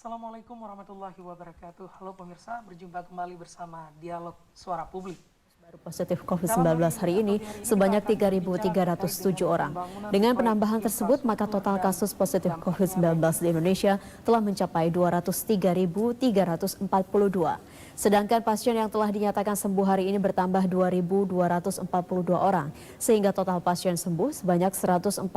Assalamualaikum warahmatullahi wabarakatuh. Halo pemirsa, berjumpa kembali bersama Dialog Suara Publik. Baru positif COVID-19 hari ini sebanyak 3.307 orang. Dengan penambahan tersebut, maka total kasus positif COVID-19 di Indonesia telah mencapai 203.342. Sedangkan pasien yang telah dinyatakan sembuh hari ini bertambah 2.242 orang, sehingga total pasien sembuh sebanyak 145.200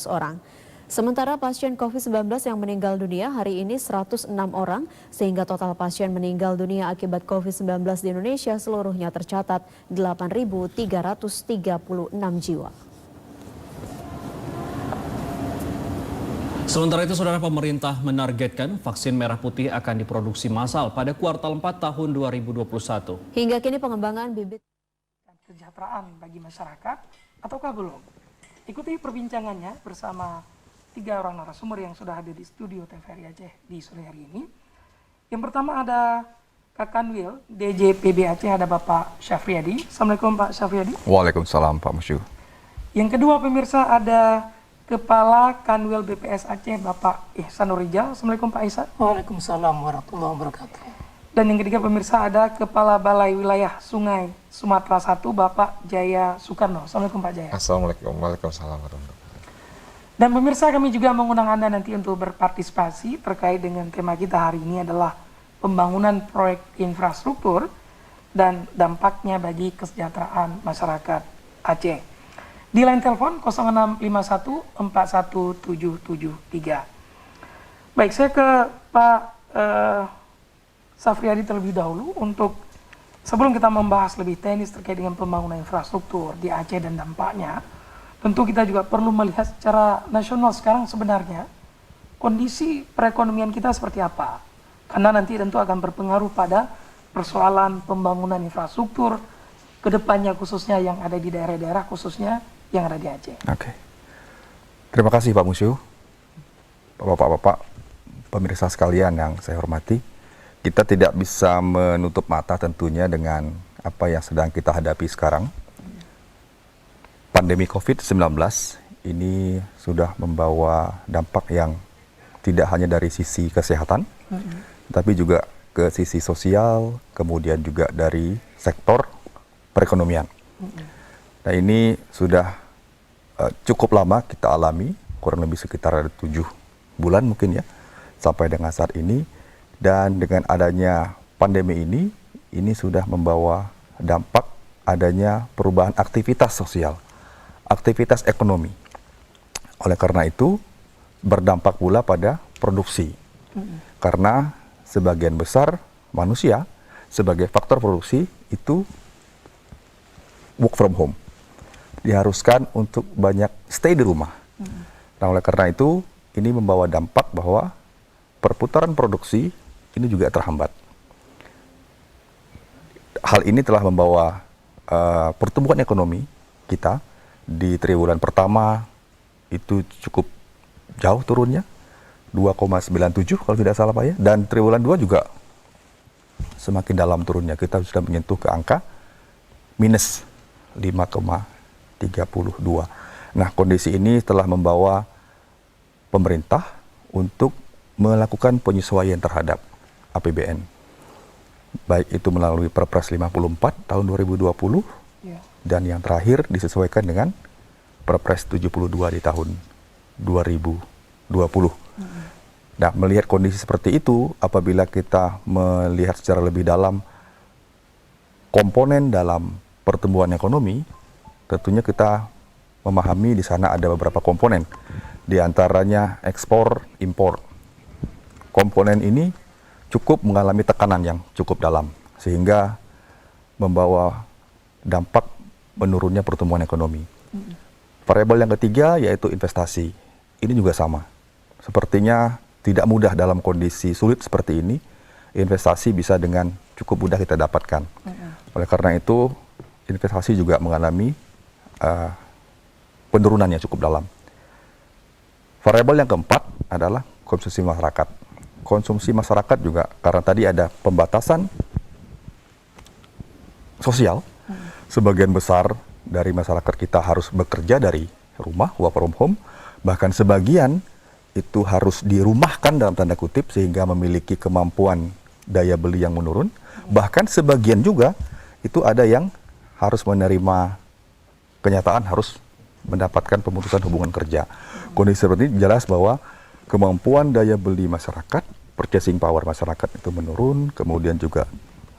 orang. Sementara pasien COVID-19 yang meninggal dunia hari ini 106 orang, sehingga total pasien meninggal dunia akibat COVID-19 di Indonesia seluruhnya tercatat 8.336 jiwa. Sementara itu, saudara, pemerintah menargetkan vaksin merah putih akan diproduksi massal pada kuartal 4 tahun 2021. Hingga kini pengembangan bibit Kesejahteraan bagi masyarakat ataukah belum? Ikuti perbincangannya bersama 3 orang narasumber yang sudah hadir di studio TVRI Aceh di sore hari ini. Yang pertama ada Kak Kanwil, DJ PB Aceh, ada Bapak Syafriadi. Assalamualaikum Pak Syafriadi. Waalaikumsalam Pak Musyu. Yang kedua pemirsa ada Kepala Kanwil BPS Aceh, Bapak Ihsan Nurijal. Assalamualaikum Pak Ihsan. Waalaikumsalam warahmatullahi wabarakatuh. Dan yang ketiga pemirsa ada Kepala Balai Wilayah Sungai Sumatera 1, Bapak Jaya Soekarno. Assalamualaikum Pak Jaya. Assalamualaikum. Waalaikumsalam warahmatullahi. Dan pemirsa, kami juga mengundang Anda nanti untuk berpartisipasi terkait dengan tema kita hari ini adalah pembangunan proyek infrastruktur dan dampaknya bagi kesejahteraan masyarakat Aceh. Di line telepon 0651417773. Baik, saya ke Pak Syafriadi terlebih dahulu untuk sebelum kita membahas lebih teknis terkait dengan pembangunan infrastruktur di Aceh dan dampaknya. Tentu kita juga perlu melihat secara nasional sekarang sebenarnya kondisi perekonomian kita seperti apa. Karena nanti tentu akan berpengaruh pada persoalan pembangunan infrastruktur ke depannya khususnya yang ada di daerah-daerah khususnya yang ada di Aceh. Oke. Terima kasih Pak Musyu. Bapak-bapak, pemirsa sekalian yang saya hormati. Kita tidak bisa menutup mata tentunya dengan apa yang sedang kita hadapi sekarang. Pandemi COVID-19 ini sudah membawa dampak yang tidak hanya dari sisi kesehatan, tapi juga ke sisi sosial, kemudian juga dari sektor perekonomian. Nah, ini sudah cukup lama kita alami, kurang lebih sekitar 7 bulan mungkin ya, sampai dengan saat ini. Dan dengan adanya pandemi ini sudah membawa dampak adanya perubahan aktivitas sosial, aktivitas ekonomi. Oleh karena itu, berdampak pula pada produksi. Karena sebagian besar manusia sebagai faktor produksi itu work from home. Diharuskan untuk banyak stay di rumah. Nah, oleh karena itu, ini membawa dampak bahwa perputaran produksi ini juga terhambat. Hal ini telah membawa pertumbuhan ekonomi kita di triwulan pertama itu cukup jauh turunnya, 2,97 kalau tidak salah Pak ya, dan triwulan 2 juga semakin dalam turunnya, kita sudah menyentuh ke angka minus 5,32. Nah, kondisi ini telah membawa pemerintah untuk melakukan penyesuaian terhadap APBN, baik itu melalui Perpres 54 tahun 2020, dan yang terakhir disesuaikan dengan Perpres 72 di tahun 2020. Nah, melihat kondisi seperti itu, apabila kita melihat secara lebih dalam komponen dalam pertumbuhan ekonomi, tentunya kita memahami di sana ada beberapa komponen, di antaranya ekspor, impor. Komponen ini cukup mengalami tekanan yang cukup dalam, sehingga membawa dampak menurunnya pertumbuhan ekonomi. Variabel yang ketiga yaitu investasi. Ini juga sama. Sepertinya tidak mudah dalam kondisi sulit seperti ini, investasi bisa dengan cukup mudah kita dapatkan. Oleh karena itu, investasi juga mengalami penurunan yang cukup dalam. Variabel yang keempat adalah konsumsi masyarakat. Konsumsi masyarakat juga karena tadi ada pembatasan sosial, sebagian besar dari masyarakat kita harus bekerja dari rumah, work from home, bahkan sebagian itu harus dirumahkan dalam tanda kutip sehingga memiliki kemampuan daya beli yang menurun. Bahkan sebagian juga itu ada yang harus menerima kenyataan harus mendapatkan pemutusan hubungan kerja. Kondisi seperti ini jelas bahwa kemampuan daya beli masyarakat, purchasing power masyarakat itu menurun, kemudian juga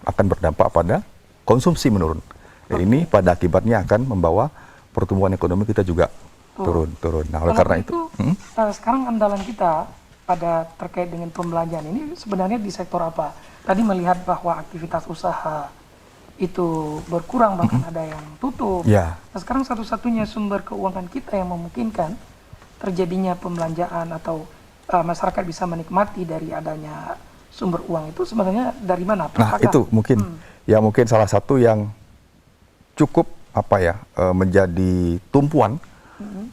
akan berdampak pada konsumsi menurun. Dan ini pada akibatnya akan membawa pertumbuhan ekonomi kita juga turun. Nah, oleh karena itu sekarang andalan kita pada terkait dengan pembelanjaan ini sebenarnya di sektor apa? Tadi melihat bahwa aktivitas usaha itu berkurang, bahkan ada yang tutup. Ya. Nah, sekarang satu-satunya sumber keuangan kita yang memungkinkan terjadinya pembelanjaan atau masyarakat bisa menikmati dari adanya sumber uang itu sebenarnya dari mana? Nah, itu mungkin mungkin salah satu yang cukup menjadi tumpuan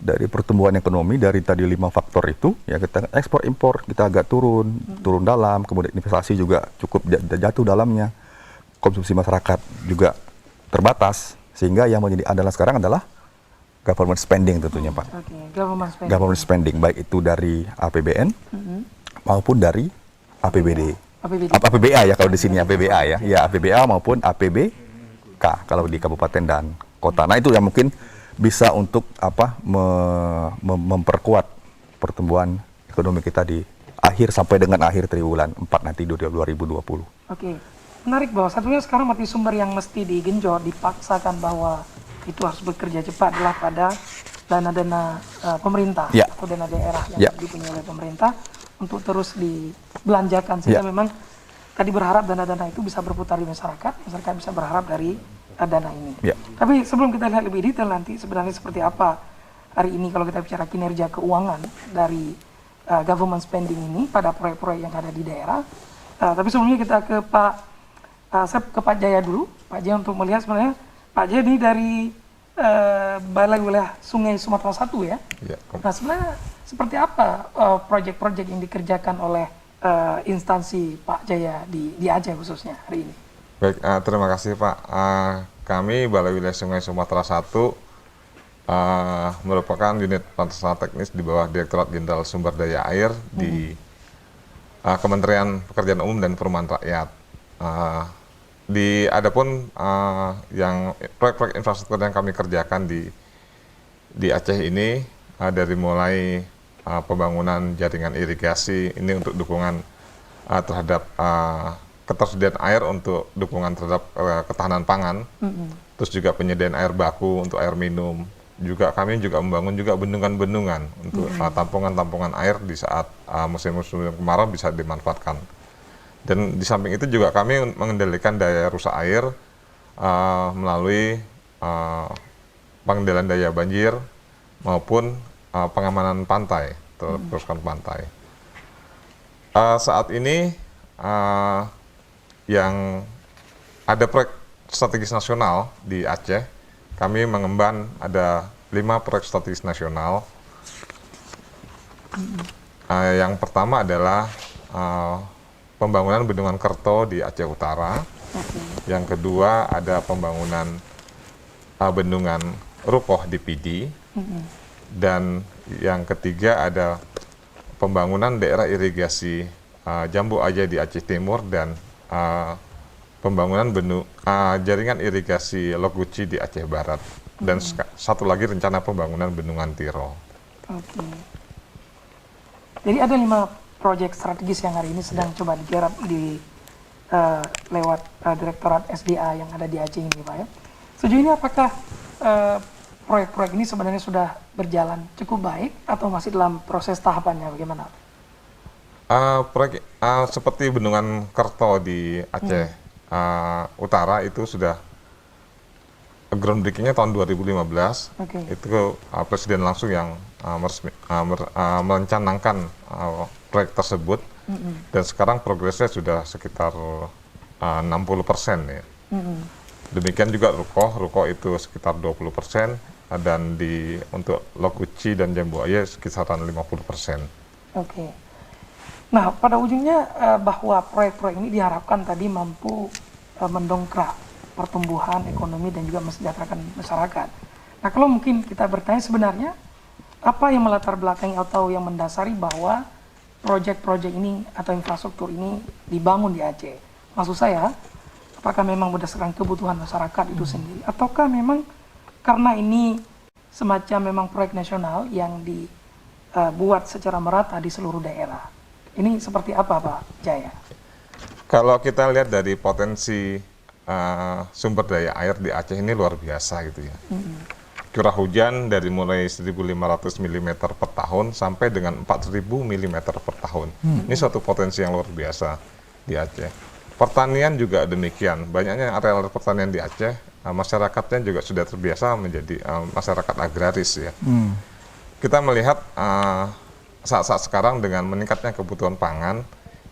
dari pertumbuhan ekonomi dari tadi 5 faktor itu, ya kita ekspor impor kita agak turun dalam, kemudian investasi juga cukup jatuh dalamnya, konsumsi masyarakat juga terbatas, sehingga yang menjadi andalan sekarang adalah government spending tentunya Pak. Government spending baik itu dari APBN maupun dari APBD. APBA ya kalau di sini APBA ya APBA maupun APBK kalau di kabupaten dan kota. Nah itu yang mungkin bisa untuk memperkuat pertumbuhan ekonomi kita di akhir sampai dengan akhir triwulan 4 nanti 2020. Oke, menarik bahwa satunya sekarang mati sumber yang mesti digenjot, dipaksakan bahwa itu harus bekerja cepat adalah pada dana-dana pemerintah atau dana daerah yang dipunyai oleh pemerintah untuk terus dibelanjakan sehingga memang tadi berharap dana-dana itu bisa berputar di masyarakat bisa berharap dari dana ini. Tapi sebelum kita lihat lebih detail nanti sebenarnya seperti apa hari ini kalau kita bicara kinerja keuangan dari government spending ini pada proyek-proyek yang ada di daerah. Tapi sebelumnya kita ke Pak Jaya dulu, Pak Jaya untuk melihat sebenarnya Pak Jaya ini dari Balai Wilayah Sungai Sumatera 1 ya. Nah sebenarnya seperti apa proyek-proyek yang dikerjakan oleh instansi Pak Jaya di Aceh khususnya hari ini? Baik, terima kasih Pak. Kami Balai Wilayah Sungai Sumatera 1 merupakan unit pelaksana teknis di bawah Direktorat Jenderal Sumber Daya Air di Kementerian Pekerjaan Umum dan Perumahan Rakyat. Adapun yang proyek-proyek infrastruktur yang kami kerjakan di Aceh ini dari mulai pembangunan jaringan irigasi ini untuk dukungan terhadap ketersediaan air untuk dukungan terhadap ketahanan pangan, terus juga penyediaan air baku untuk air minum. Juga kami juga membangun juga bendungan-bendungan untuk tampungan-tampungan air di saat musim-musim kemarau bisa dimanfaatkan. Dan di samping itu juga kami mengendalikan daya rusak air melalui pengendalian daya banjir maupun pengamanan pantai, teruskan pantai. Saat ini yang ada proyek strategis nasional di Aceh, kami mengemban ada 5 proyek strategis nasional. Yang pertama adalah pembangunan Bendungan Kerto di Aceh Utara. Yang kedua ada pembangunan Bendungan Rukoh di Pidi. Dan yang ketiga ada pembangunan daerah irigasi Jambu Aja di Aceh Timur dan pembangunan jaringan irigasi Loguci di Aceh Barat. Dan satu lagi rencana pembangunan Bendungan Tiro. Jadi ada 5 proyek strategis yang hari ini sedang coba digarap lewat Direktorat SDA yang ada di Aceh ini Pak ya. Sejauh ini apakah proyek-proyek ini sebenarnya sudah berjalan cukup baik atau masih dalam proses tahapannya bagaimana? Proyek seperti Bendungan Kerto di Aceh Utara itu sudah groundbreakingnya tahun 2015. Itu Presiden langsung yang merencanakan proyek tersebut dan sekarang progresnya sudah sekitar 60% ya. Demikian juga Rukoh itu sekitar 20% dan untuk Loguci dan Jambu Aja sekitaran 50%. Nah pada ujungnya bahwa proyek-proyek ini diharapkan tadi mampu mendongkrak pertumbuhan ekonomi dan juga mesejahterakan masyarakat. Nah kalau mungkin kita bertanya sebenarnya apa yang melatar belakangi atau yang mendasari bahwa proyek-proyek ini atau infrastruktur ini dibangun di Aceh? Maksud saya, apakah memang berdasarkan kebutuhan masyarakat itu sendiri, ataukah memang karena ini semacam memang proyek nasional yang dibuat secara merata di seluruh daerah? Ini seperti apa, Pak Jaya? Kalau kita lihat dari potensi sumber daya air di Aceh ini luar biasa gitu ya. Curah hujan dari mulai 1.500 mm per tahun sampai dengan 4.000 mm per tahun. Ini suatu potensi yang luar biasa di Aceh. Pertanian juga demikian. Banyaknya areal pertanian di Aceh, masyarakatnya juga sudah terbiasa menjadi masyarakat agraris ya. Kita melihat saat-saat sekarang dengan meningkatnya kebutuhan pangan,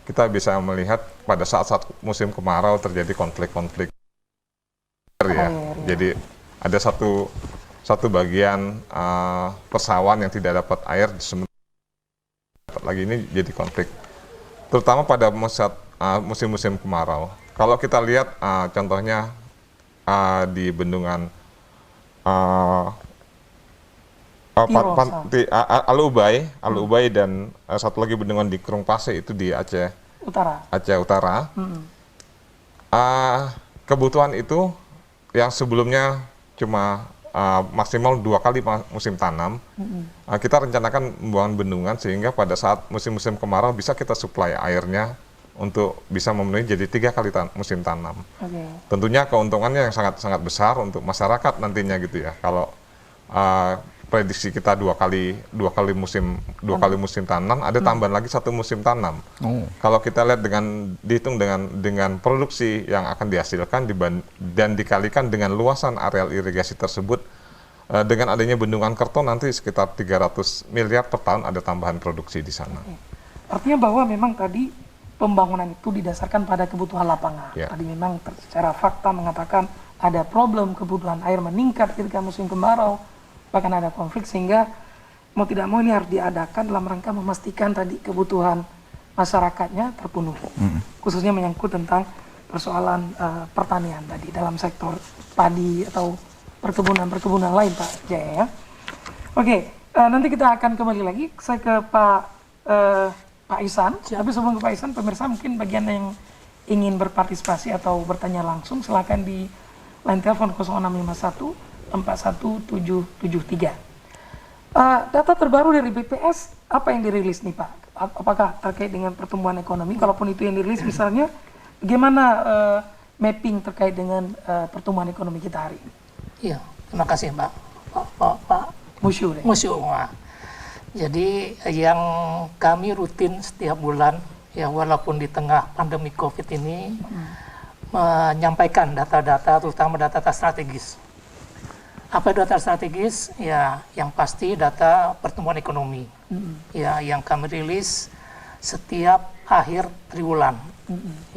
kita bisa melihat pada saat-saat musim kemarau terjadi konflik-konflik ya. Jadi ada satu bagian persawahan yang tidak dapat air, dapat lagi, ini jadi konflik. Terutama pada musim-musim kemarau. Kalau kita lihat contohnya di bendungan Al-Ubay dan satu lagi bendungan di Kerung Pase itu di Aceh Utara. Kebutuhan itu yang sebelumnya cuma maksimal 2 kali musim tanam, kita rencanakan membangun bendungan sehingga pada saat musim-musim kemarau bisa kita suplai airnya untuk bisa memenuhi jadi 3 kali musim tanam. Tentunya keuntungannya yang sangat besar untuk masyarakat nantinya gitu ya. Kalau prediksi kita dua kali musim tanam, ada tambahan lagi 1 musim tanam. Kalau kita lihat dihitung dengan produksi yang akan dihasilkan dan dikalikan dengan luasan areal irigasi tersebut, dengan adanya bendungan Kerto nanti sekitar 300 miliar per tahun ada tambahan produksi di sana. Artinya bahwa memang tadi pembangunan itu didasarkan pada kebutuhan lapangan. Tadi memang secara fakta mengatakan ada problem kebutuhan air meningkat ketika musim kemarau, bahkan ada konflik, sehingga mau tidak mau ini harus diadakan dalam rangka memastikan tadi kebutuhan masyarakatnya terpenuhi. Khususnya menyangkut tentang persoalan pertanian tadi dalam sektor padi atau perkebunan lain, Pak Jaya ya. Oke, nanti kita akan kembali lagi. Saya ke Pak Ihsan. Tapi sebelum ke Pak Ihsan, pemirsa mungkin bagian yang ingin berpartisipasi atau bertanya langsung, silakan di line telepon 0651 41773. Data terbaru dari BPS apa yang dirilis nih Pak? Apakah terkait dengan pertumbuhan ekonomi? Kalaupun itu yang dirilis misalnya, bagaimana mapping terkait dengan pertumbuhan ekonomi kita hari ini? Iya, terima kasih Pak Musyu. Jadi yang kami rutin setiap bulan, ya walaupun di tengah pandemi COVID ini, menyampaikan data-data, terutama data-data strategis. Apa data strategis? Ya, yang pasti data pertumbuhan ekonomi. Ya, yang kami rilis setiap akhir triwulan.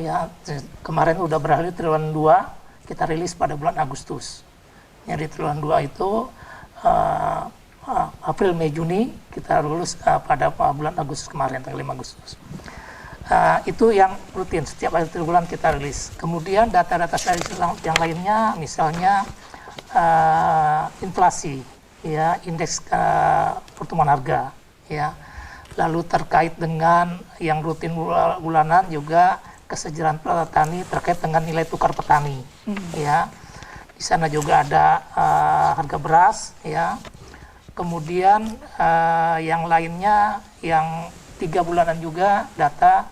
Ya, kemarin udah berakhir triwulan 2, kita rilis pada bulan Agustus. Jadi triwulan 2 itu April, Mei, Juni, kita lulus pada bulan Agustus kemarin, tanggal 5 Agustus. Itu yang rutin, setiap akhir triwulan kita rilis. Kemudian data-data strategis yang lainnya, misalnya inflasi, ya, indeks pertumbuhan harga, ya. Lalu terkait dengan yang rutin bulanan juga kesejahteraan petani terkait dengan nilai tukar petani, ya. Di sana juga ada harga beras, ya. Kemudian yang lainnya yang 3 bulanan juga data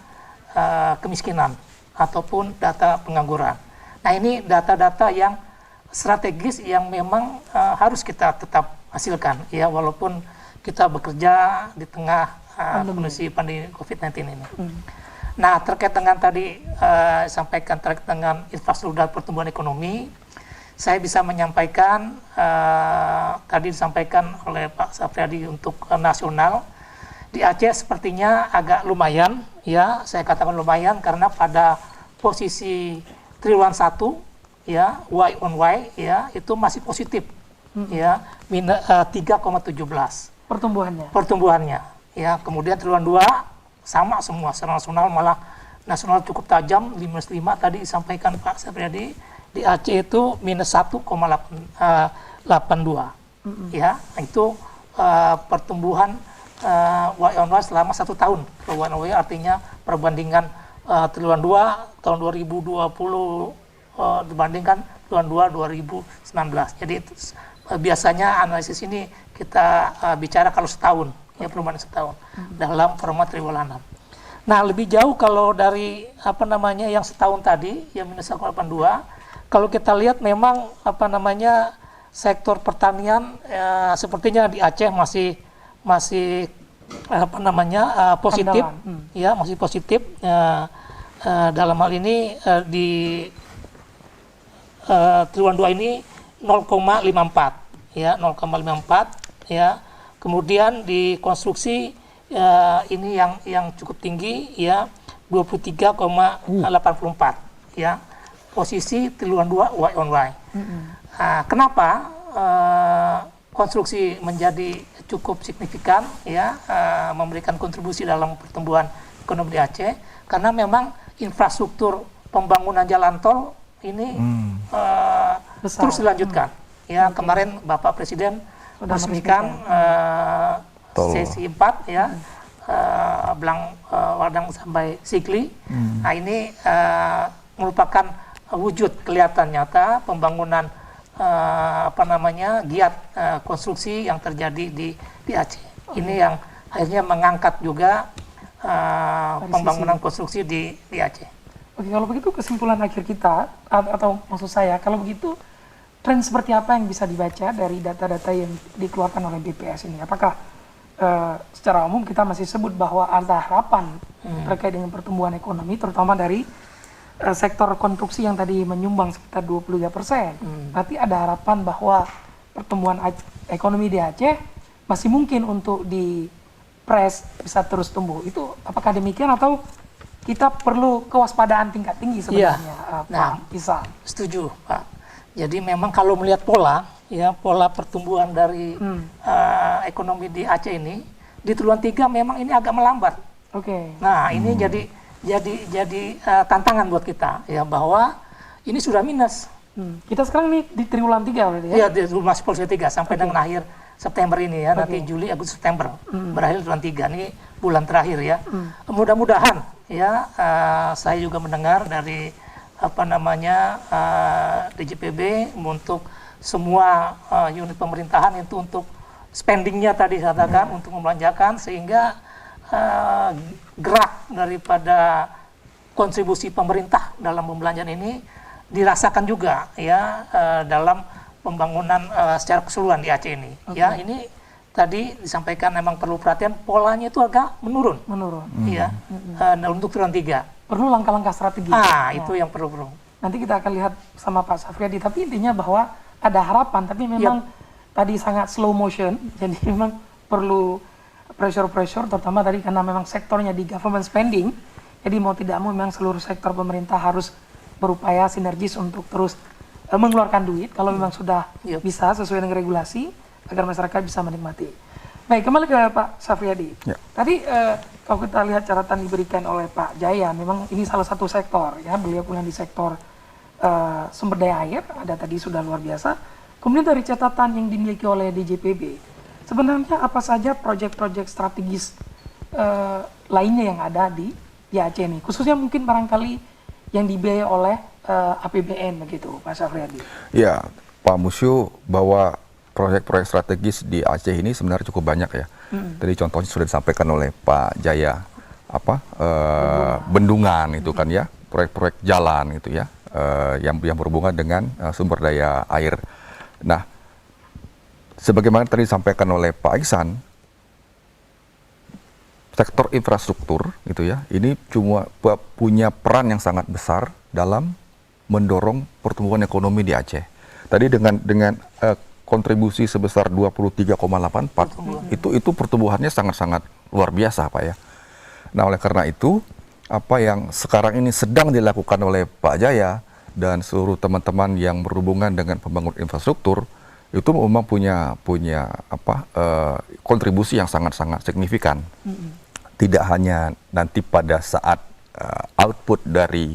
kemiskinan ataupun data pengangguran. Nah, ini data-data yang strategis yang memang harus kita tetap hasilkan, ya, walaupun kita bekerja di tengah kondisi pandemi COVID-19 ini. Nah, terkait dengan tadi sampaikan terkait dengan infrastruktur dan pertumbuhan ekonomi, saya bisa menyampaikan tadi disampaikan oleh Pak Sapriadi untuk nasional. Di Aceh sepertinya agak lumayan, ya, saya katakan lumayan karena pada posisi triwulan 1, ya, Y on Y, ya, itu masih positif, ya, 3,17 pertumbuhannya, ya. Kemudian triwulan 2 sama semua, secara nasional malah nasional cukup tajam, -5 tadi disampaikan Pak Sapriadi. Di Aceh itu -1,82, ya, itu pertumbuhan Y-on-Y selama 1 tahun. Y-on-Y artinya perbandingan triwulan 2 tahun 2020 dibandingkan triwulan 2 2019. Jadi biasanya analisis ini kita bicara kalau setahun, ya perubahan setahun dalam format triwulan 6. Nah, lebih jauh kalau dari yang setahun tadi yang minus 1,82, kalau kita lihat memang sektor pertanian sepertinya di Aceh masih positif, ya masih positif. Dalam hal ini di triwulan 2 ini 0,54, ya 0,54, ya. Kemudian di konstruksi ini yang cukup tinggi, ya 23,84, ya posisi triwulan 2 Y-on-Y. Kenapa konstruksi menjadi cukup signifikan, ya memberikan kontribusi dalam pertumbuhan ekonomi di Aceh? Karena memang infrastruktur pembangunan jalan tol ini terus dilanjutkan. Ya, kemarin Bapak Presiden meresmikan sesi 4, ya, Wadang sampai Sigli. Nah, ini merupakan wujud kelihatan nyata pembangunan giat konstruksi yang terjadi di Aceh. Ini yang akhirnya mengangkat juga pembangunan konstruksi di Aceh. Oke, kalau begitu kesimpulan akhir kita, atau maksud saya, kalau begitu tren seperti apa yang bisa dibaca dari data-data yang dikeluarkan oleh BPS ini? Apakah secara umum kita masih sebut bahwa ada harapan terkait dengan pertumbuhan ekonomi, terutama dari sektor konstruksi yang tadi menyumbang sekitar 23%. Berarti ada harapan bahwa pertumbuhan ekonomi di Aceh masih mungkin untuk di-press bisa terus tumbuh. Itu apakah demikian atau kita perlu kewaspadaan tingkat tinggi sebenarnya, Pak Ihsan? Setuju, Pak. Jadi memang kalau melihat pola pertumbuhan dari ekonomi di Aceh ini, di triwulan 3 memang ini agak melambat. Oke. Nah, ini jadi tantangan buat kita, ya, bahwa ini sudah minus. Kita sekarang nih di triwulan 3 berarti ya? Iya, masih triwulan 3 sampai dengan akhir September ini, ya, nanti Juli, Agustus, September, berakhir triwulan 3, ini bulan terakhir, ya. Mudah-mudahan, ya, saya juga mendengar dari DJPB untuk semua unit pemerintahan itu untuk spendingnya tadi katakan, untuk membelanjakan, sehingga gerak daripada kontribusi pemerintah dalam pembelanjaan ini dirasakan juga, ya, dalam pembangunan secara keseluruhan di Aceh ini. Ya, ini tadi disampaikan memang perlu perhatian, polanya itu agak menurun. Ya, untuk triwulan 3. Perlu langkah-langkah strategi. Itu yang perlu. Nanti kita akan lihat sama Pak Safriyadi, tapi intinya bahwa ada harapan, tapi memang tadi sangat slow motion, jadi memang perlu pressure, terutama tadi karena memang sektornya di government spending, jadi mau tidak mau memang seluruh sektor pemerintah harus berupaya sinergis untuk terus mengeluarkan duit, kalau memang sudah bisa sesuai dengan regulasi, agar masyarakat bisa menikmati. Baik, kembali ke Pak Safriyadi. Tadi kalau kita lihat catatan diberikan oleh Pak Jaya, memang ini salah satu sektor, ya, beliau punya di sektor sumber daya air, ada tadi sudah luar biasa. Kemudian dari catatan yang dimiliki oleh DJPB, sebenarnya apa saja proyek-proyek strategis lainnya yang ada di Aceh ini, khususnya mungkin barangkali yang dibiayai oleh APBN begitu, Pak Safriyadi? Ya, Pak Musyu, bahwa proyek-proyek strategis di Aceh ini sebenarnya cukup banyak, ya. Tadi contohnya sudah disampaikan oleh Pak Jaya, bendungan itu kan, ya, proyek-proyek jalan itu, ya, yang berhubungan dengan sumber daya air. Nah, sebagaimana tadi disampaikan oleh Pak Ihsan, sektor infrastruktur itu, ya, ini cuma punya peran yang sangat besar dalam mendorong pertumbuhan ekonomi di Aceh. Tadi dengan kontribusi sebesar 23,84 itu pertumbuhannya sangat-sangat luar biasa, Pak, ya. Nah, oleh karena itu apa yang sekarang ini sedang dilakukan oleh Pak Jaya dan seluruh teman-teman yang berhubungan dengan pembangunan infrastruktur itu memang punya kontribusi yang sangat-sangat signifikan. Tidak hanya nanti pada saat output dari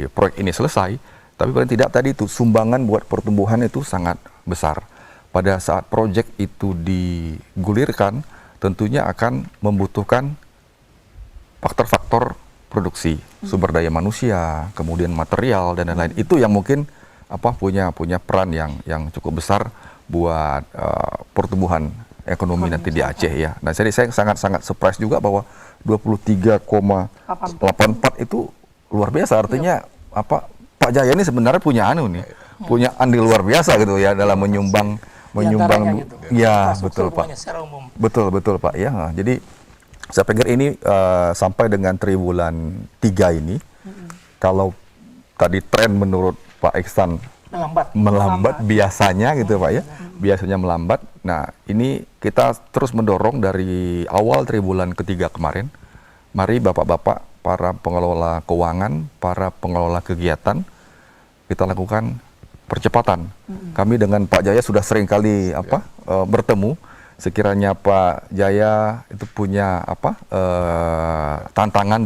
proyek ini selesai, tapi paling tidak tadi itu sumbangan buat pertumbuhan itu sangat besar. pada saat proyek itu digulirkan tentunya akan membutuhkan faktor-faktor produksi, sumber daya manusia, kemudian material dan lain-lain. Itu yang mungkin punya peran yang cukup besar buat pertumbuhan ekonomi nanti di Aceh ya. Nah, jadi saya sangat surprise juga bahwa 23,84 itu luar biasa. Artinya Pak Jaya ini sebenarnya punya punya andil luar biasa gitu ya dalam menyumbang gitu. Ya, betul Pak. Betul Pak ya. Jadi saya pikir ini sampai dengan triwulan 3 ini kalau tadi tren menurut Pak Iksan melambat biasanya gitu Pak ya. Biasanya melambat. Nah, ini kita terus mendorong dari awal triwulan ketiga kemarin. Mari Bapak-bapak, para pengelola keuangan, para pengelola kegiatan, kita lakukan percepatan. Kami dengan Pak Jaya sudah sering kali bertemu. Sekiranya Pak Jaya itu punya tantangan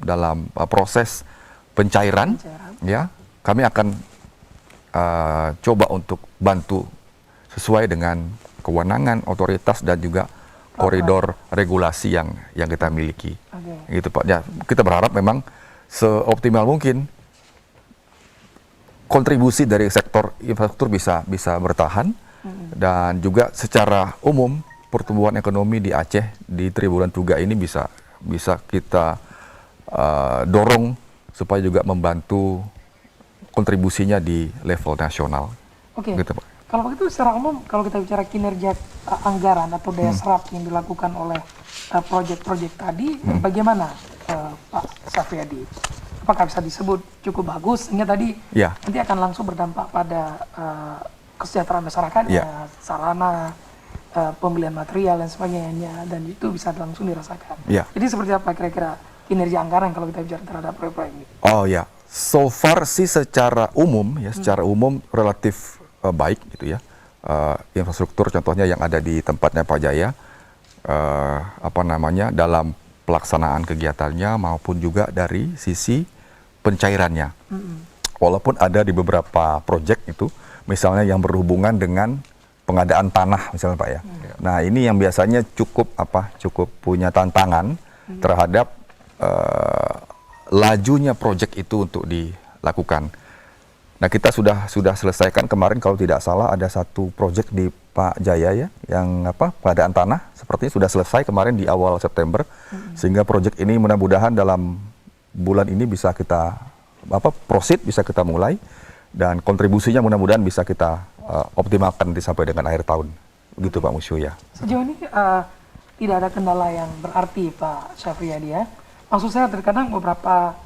dalam proses pencairan, ya, kami akan coba untuk bantu sesuai dengan kewenangan otoritas dan juga koridor regulasi yang kita miliki. Gitu Pak. Ya, kita berharap memang seoptimal mungkin kontribusi dari sektor infrastruktur bisa bertahan dan juga secara umum pertumbuhan ekonomi di Aceh di triwulan 3 ini bisa kita dorong supaya juga membantu kontribusinya di level nasional. Oke. Gitu, Pak. Kalau begitu secara umum kalau kita bicara kinerja anggaran atau daya serap yang dilakukan oleh proyek-proyek tadi, bagaimana Pak Safriyadi? Apakah bisa disebut cukup bagus sehingga tadi nanti akan langsung berdampak pada kesejahteraan masyarakatnya, sarana, pembelian material dan sebagainya, dan itu bisa langsung dirasakan. Jadi seperti apa kira-kira kinerja anggaran kalau kita bicara terhadap proyek-proyek ini? Oh ya, so far sih secara umum relatif baik gitu ya. Infrastruktur contohnya yang ada di tempatnya Pak Jaya, dalam pelaksanaan kegiatannya maupun juga dari sisi pencairannya. Walaupun ada di beberapa proyek itu, misalnya yang berhubungan dengan pengadaan tanah misalnya Pak ya. Nah, ini yang biasanya cukup punya tantangan terhadap lajunya proyek itu untuk dilakukan. Nah, kita sudah selesaikan kemarin kalau tidak salah ada satu proyek di Pak Jaya ya yang pengadaan tanah sepertinya sudah selesai kemarin di awal September, sehingga proyek ini mudah-mudahan dalam bulan ini bisa kita proceed, bisa kita mulai, dan kontribusinya mudah-mudahan bisa kita optimalkan sampai dengan akhir tahun. Begitu Pak Musyu ya. Sejauh ini tidak ada kendala yang berarti Pak Safriyadi ya. Maksud saya terkadang beberapa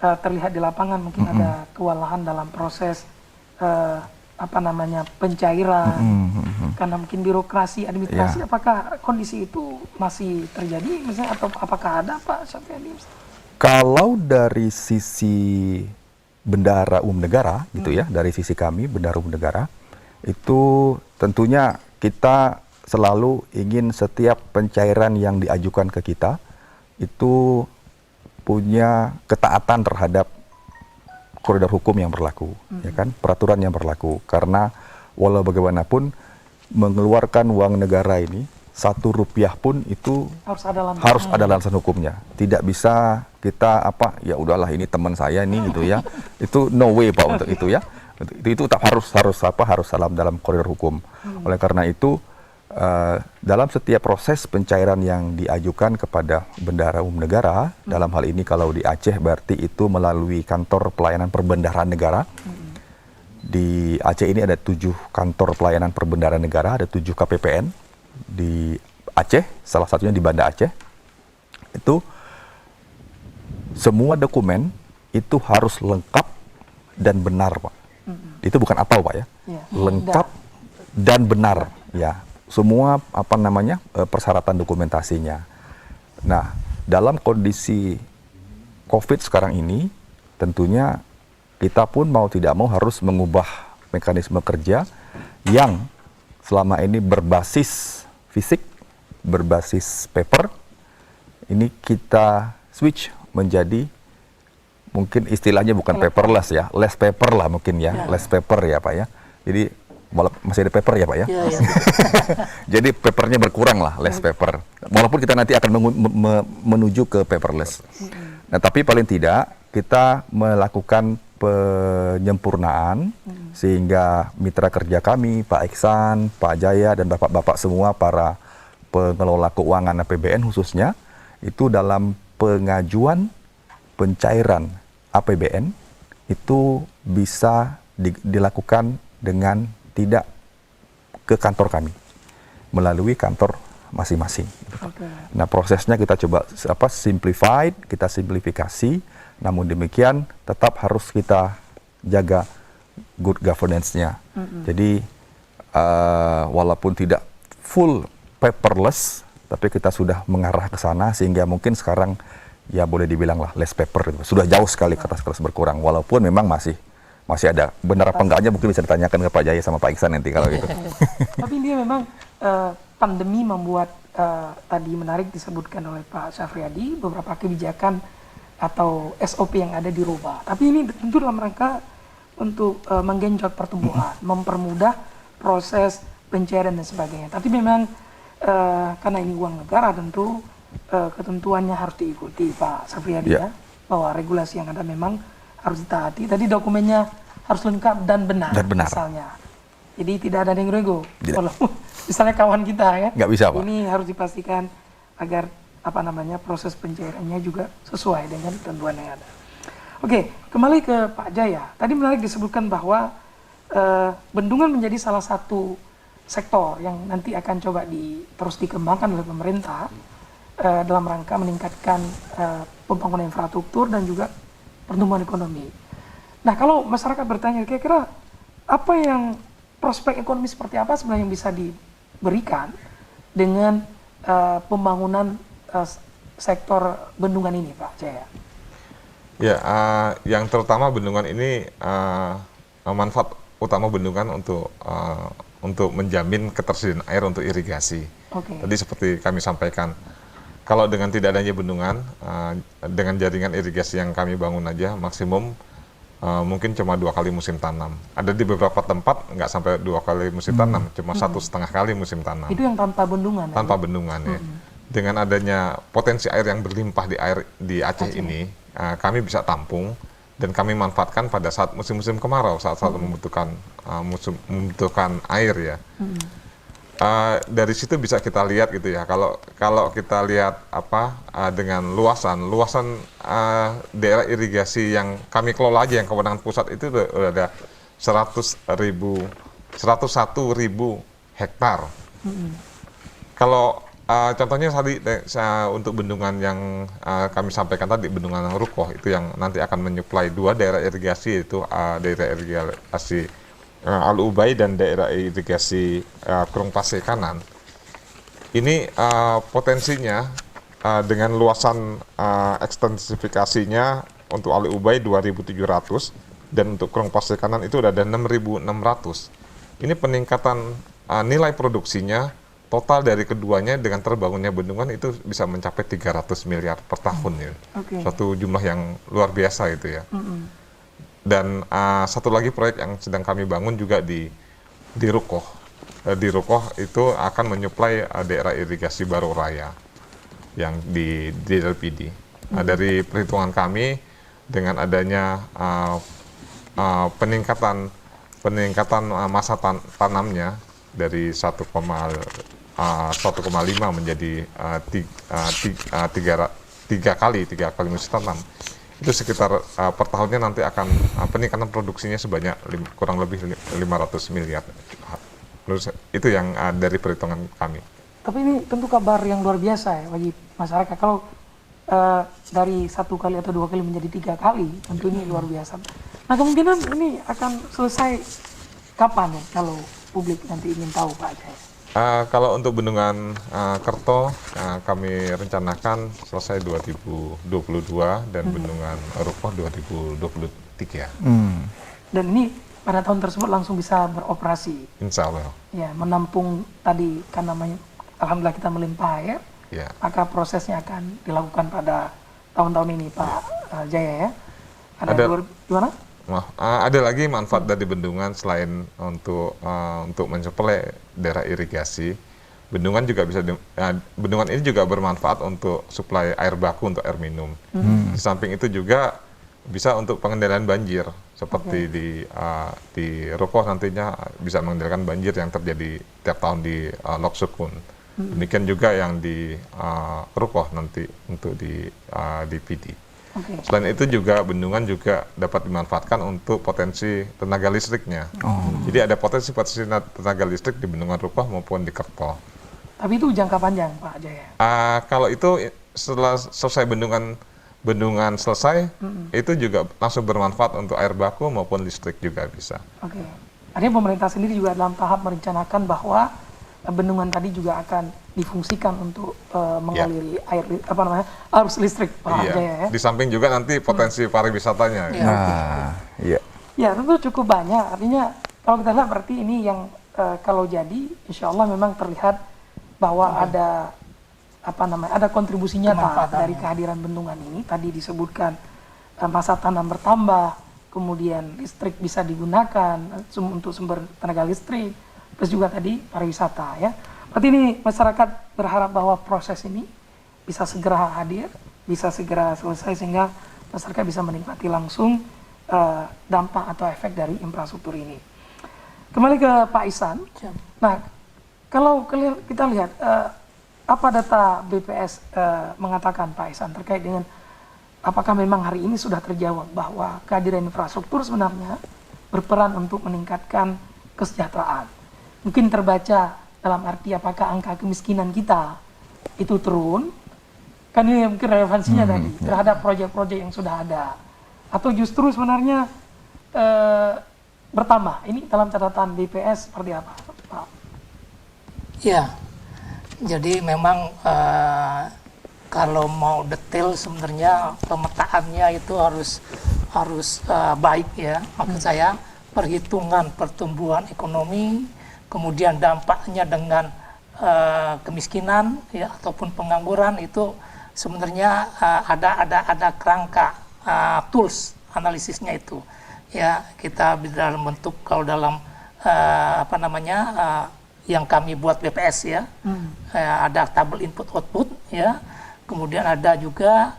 terlihat di lapangan mungkin ada kewalahan dalam proses pencairan karena mungkin birokrasi administrasi. Apakah kondisi itu masih terjadi misalnya atau apakah ada Pak Safriyadi? Kalau dari sisi Bendahara Umum Negara gitu ya, dari sisi kami Bendahara Umum Negara itu tentunya kita selalu ingin setiap pencairan yang diajukan ke kita itu punya ketaatan terhadap koridor hukum yang berlaku, ya kan, peraturan yang berlaku. Karena walau bagaimanapun mengeluarkan uang negara ini 1 rupiah pun itu harus ada landasan hukumnya. Tidak bisa kita ya udahlah ini teman saya ini gitu ya. Itu no way Pak untuk itu ya. Itu harus dalam koridor hukum. Oleh karena itu dalam setiap proses pencairan yang diajukan kepada Bendahara Umum Negara, dalam hal ini kalau di Aceh berarti itu melalui kantor pelayanan perbendaharaan negara. Di Aceh ini ada 7 kantor pelayanan perbendaharaan negara, ada 7 KPPN di Aceh, salah satunya di Banda Aceh. Itu semua dokumen itu harus lengkap dan benar Pak. Itu bukan apa Pak ya, lengkap dan benar ya. Semua persyaratan dokumentasinya. Nah, dalam kondisi COVID sekarang ini, tentunya kita pun mau tidak mau harus mengubah mekanisme kerja yang selama ini berbasis fisik, berbasis paper. Ini kita switch menjadi mungkin istilahnya bukan paperless ya, less paper lah mungkin ya, less paper ya Pak ya. Jadi masih ada paper ya Pak ya? Iya, iya. Jadi papernya berkurang lah, less paper. Walaupun kita nanti akan menuju ke paperless. Nah, tapi paling tidak kita melakukan penyempurnaan sehingga mitra kerja kami, Pak Iksan, Pak Jaya, dan bapak-bapak semua para pengelola keuangan APBN khususnya, itu dalam pengajuan pencairan APBN itu bisa dilakukan dengan tidak ke kantor kami, melalui kantor masing-masing. Nah, prosesnya kita coba simplified, kita simplifikasi, namun demikian tetap harus kita jaga good governance-nya. Jadi walaupun tidak full paperless, tapi kita sudah mengarah ke sana sehingga mungkin sekarang ya boleh dibilang lah less paper gitu. Sudah jauh sekali kertas-kertas berkurang, walaupun memang masih ada. Benar apa enggaknya mungkin bisa ditanyakan ke Pak Jaya sama Pak Iksan nanti kalau gitu. Tapi ini memang pandemi membuat tadi menarik disebutkan oleh Pak Syafriadi beberapa kebijakan atau SOP yang ada dirubah. Tapi ini tentu dalam rangka untuk menggenjot pertumbuhan, mempermudah proses pencairan dan sebagainya. Tapi memang karena ini uang negara tentu ketentuannya harus diikuti Pak Syafriadi ya, bahwa regulasi yang ada memang harus ditaati. Tadi dokumennya harus lengkap dan benar. Misalnya. Jadi tidak ada yang rego. Kalau misalnya kawan kita ya, nggak bisa, Pak. Ini harus dipastikan agar proses pencairannya juga sesuai dengan ketentuan yang ada. Oke, kembali ke Pak Jaya. Tadi menarik disebutkan bahwa bendungan menjadi salah satu sektor yang nanti akan coba terus dikembangkan oleh pemerintah dalam rangka meningkatkan pembangunan infrastruktur dan juga pertumbuhan ekonomi. Nah, kalau masyarakat bertanya, kira-kira apa yang prospek ekonomi seperti apa sebenarnya yang bisa diberikan dengan pembangunan sektor bendungan ini, Pak Jaya? Ya, yang terutama bendungan ini manfaat utama bendungan untuk menjamin ketersediaan air untuk irigasi. Tadi seperti kami sampaikan, kalau dengan tidak adanya bendungan, dengan jaringan irigasi yang kami bangun aja maksimum mungkin cuma 2 kali musim tanam. Ada di beberapa tempat nggak sampai 2 kali musim tanam, cuma 1,5 kali musim tanam. Itu yang tanpa bendungan. Tanpa bendungan ya. Dengan adanya potensi air yang berlimpah di Aceh ini, kami bisa tampung dan kami manfaatkan pada saat musim-musim kemarau, saat membutuhkan air ya. Dari situ bisa kita lihat gitu ya. Kalau kita lihat dengan luasan daerah irigasi yang kami kelola aja, yang kewenangan pusat itu udah ada 101.000 hektar. Kalau contohnya tadi untuk bendungan yang kami sampaikan tadi, bendungan Rukoh itu yang nanti akan menyuplai 2 daerah irigasi, yaitu daerah irigasi Al-Ubay dan daerah irigasi Kurung Pasir Kanan. Ini potensinya dengan luasan ekstensifikasinya untuk Al-Ubay 2.700 dan untuk Kurung Pasir Kanan itu udah ada 6.600. Ini peningkatan nilai produksinya total dari keduanya dengan terbangunnya bendungan itu bisa mencapai 300 miliar per tahun ya. Suatu jumlah yang luar biasa itu ya. Dan satu lagi proyek yang sedang kami bangun juga di Rukoh. Di Rukoh itu akan menyuplai daerah irigasi Baru Raya yang di DLPD. Dari perhitungan kami dengan adanya peningkatan masa tanamnya dari 1,5 menjadi 3 kali musim tanam. Itu sekitar per tahunnya nanti akan peningkatan produksinya sebanyak kurang lebih 500 miliar. Itu yang dari perhitungan kami. Tapi ini tentu kabar yang luar biasa ya bagi masyarakat. Kalau dari 1 kali atau 2 kali menjadi 3 kali, tentu ini luar biasa. Nah, kemungkinan ini akan selesai kapan ya kalau publik nanti ingin tahu, Pak Jaya? Kalau untuk bendungan Kerto kami rencanakan selesai 2022 dan bendungan Rukoh 2023. Dan ini pada tahun tersebut langsung bisa beroperasi. Insya Allah. Ya, menampung tadi kan namanya, alhamdulillah kita melimpah air. Ya. Maka prosesnya akan dilakukan pada tahun-tahun ini, Pak Jaya ya. Ada gimana? ada lagi manfaat dari bendungan selain untuk mensuplai daerah irigasi. Bendungan juga bendungan ini juga bermanfaat untuk suplai air baku untuk air minum. Di samping itu juga bisa untuk pengendalian banjir, seperti di Rukoh nantinya bisa mengendalikan banjir yang terjadi tiap tahun di Lok Sukun. Demikian juga yang di Rukoh nanti untuk di PD. Selain itu juga bendungan juga dapat dimanfaatkan untuk potensi tenaga listriknya. Jadi ada potensi tenaga listrik di bendungan Rukoh maupun di Kerto. Tapi itu jangka panjang, Pak Jaya. Kalau itu setelah selesai bendungan selesai, itu juga langsung bermanfaat untuk air baku maupun listrik juga bisa. Oke. Artinya pemerintah sendiri juga dalam tahap merencanakan bahwa bendungan tadi juga akan difungsikan untuk mengaliri arus listrik, Pak Jaya ya. Di samping juga nanti potensi pariwisatanya. Ya, tentu cukup banyak. Artinya kalau kita lihat berarti ini yang kalau jadi, insya Allah memang terlihat bahwa ada kontribusi nyata dari kehadiran bendungan ini. Tadi disebutkan masa tanam bertambah, kemudian listrik bisa digunakan untuk sumber tenaga listrik, plus juga tadi pariwisata ya. Berarti ini masyarakat berharap bahwa proses ini bisa segera hadir, bisa segera selesai sehingga masyarakat bisa menikmati langsung dampak atau efek dari infrastruktur ini. Kembali ke Pak Ihsan. Nah, kalau kita lihat apa data BPS mengatakan, Pak Ihsan, terkait dengan apakah memang hari ini sudah terjawab bahwa kehadiran infrastruktur sebenarnya berperan untuk meningkatkan kesejahteraan. Mungkin terbaca dalam arti apakah angka kemiskinan kita itu turun, kan ini mungkin relevansinya tadi terhadap proyek-proyek yang sudah ada, atau justru sebenarnya bertambah. Ini dalam catatan BPS seperti apa, Pak? Ya, jadi memang kalau mau detail sebenarnya pemetaannya itu harus baik ya. Maksud saya perhitungan pertumbuhan ekonomi, kemudian dampaknya dengan kemiskinan ya ataupun pengangguran itu sebenarnya ada kerangka tools analisisnya itu. Ya, kita dalam bentuk kalau dalam yang kami buat BPS ya, ada tabel input output ya, kemudian ada juga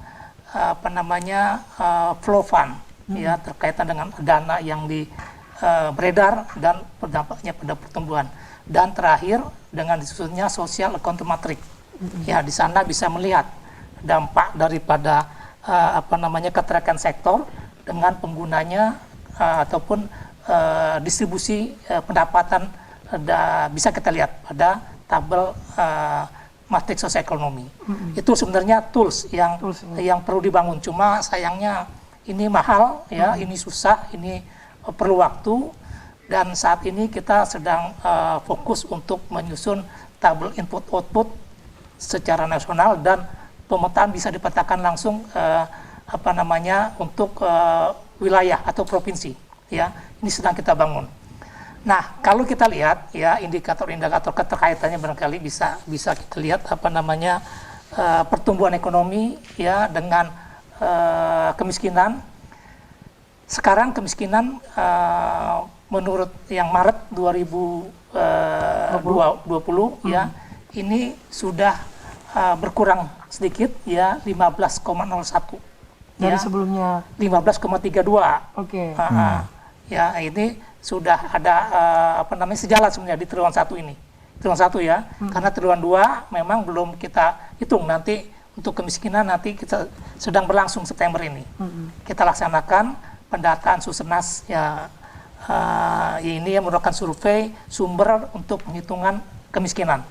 flow fund ya terkaitan dengan dana yang beredar dan berdampaknya pada pertumbuhan, dan terakhir dengan disusunnya social econometric ya, di sana bisa melihat dampak daripada keterikan sektor dengan penggunanya ataupun distribusi pendapatan. Bisa kita lihat pada tabel matriks sosioekonomi. Itu sebenarnya tools yang perlu dibangun. Cuma sayangnya ini mahal ya, ini susah, ini perlu waktu, dan saat ini kita sedang fokus untuk menyusun tabel input output secara nasional, dan pemetaan bisa dipetakan langsung untuk wilayah atau provinsi ya. Ini sedang kita bangun. Nah, kalau kita lihat ya indikator-indikator keterkaitannya barangkali bisa kita lihat pertumbuhan ekonomi ya dengan kemiskinan. Sekarang kemiskinan menurut yang Maret 2020 ya ini sudah berkurang sedikit ya, 15,01. Dari ya, sebelumnya 15,32. Oke. Ya, ini sudah ada sejalan sebenarnya di triwulan 1 ini. Triwulan 1 ya. Karena triwulan 2 memang belum kita hitung, nanti untuk kemiskinan nanti kita sedang berlangsung September ini. Kita laksanakan pendataan Susenas ya, ini yang merupakan survei sumber untuk penghitungan kemiskinan.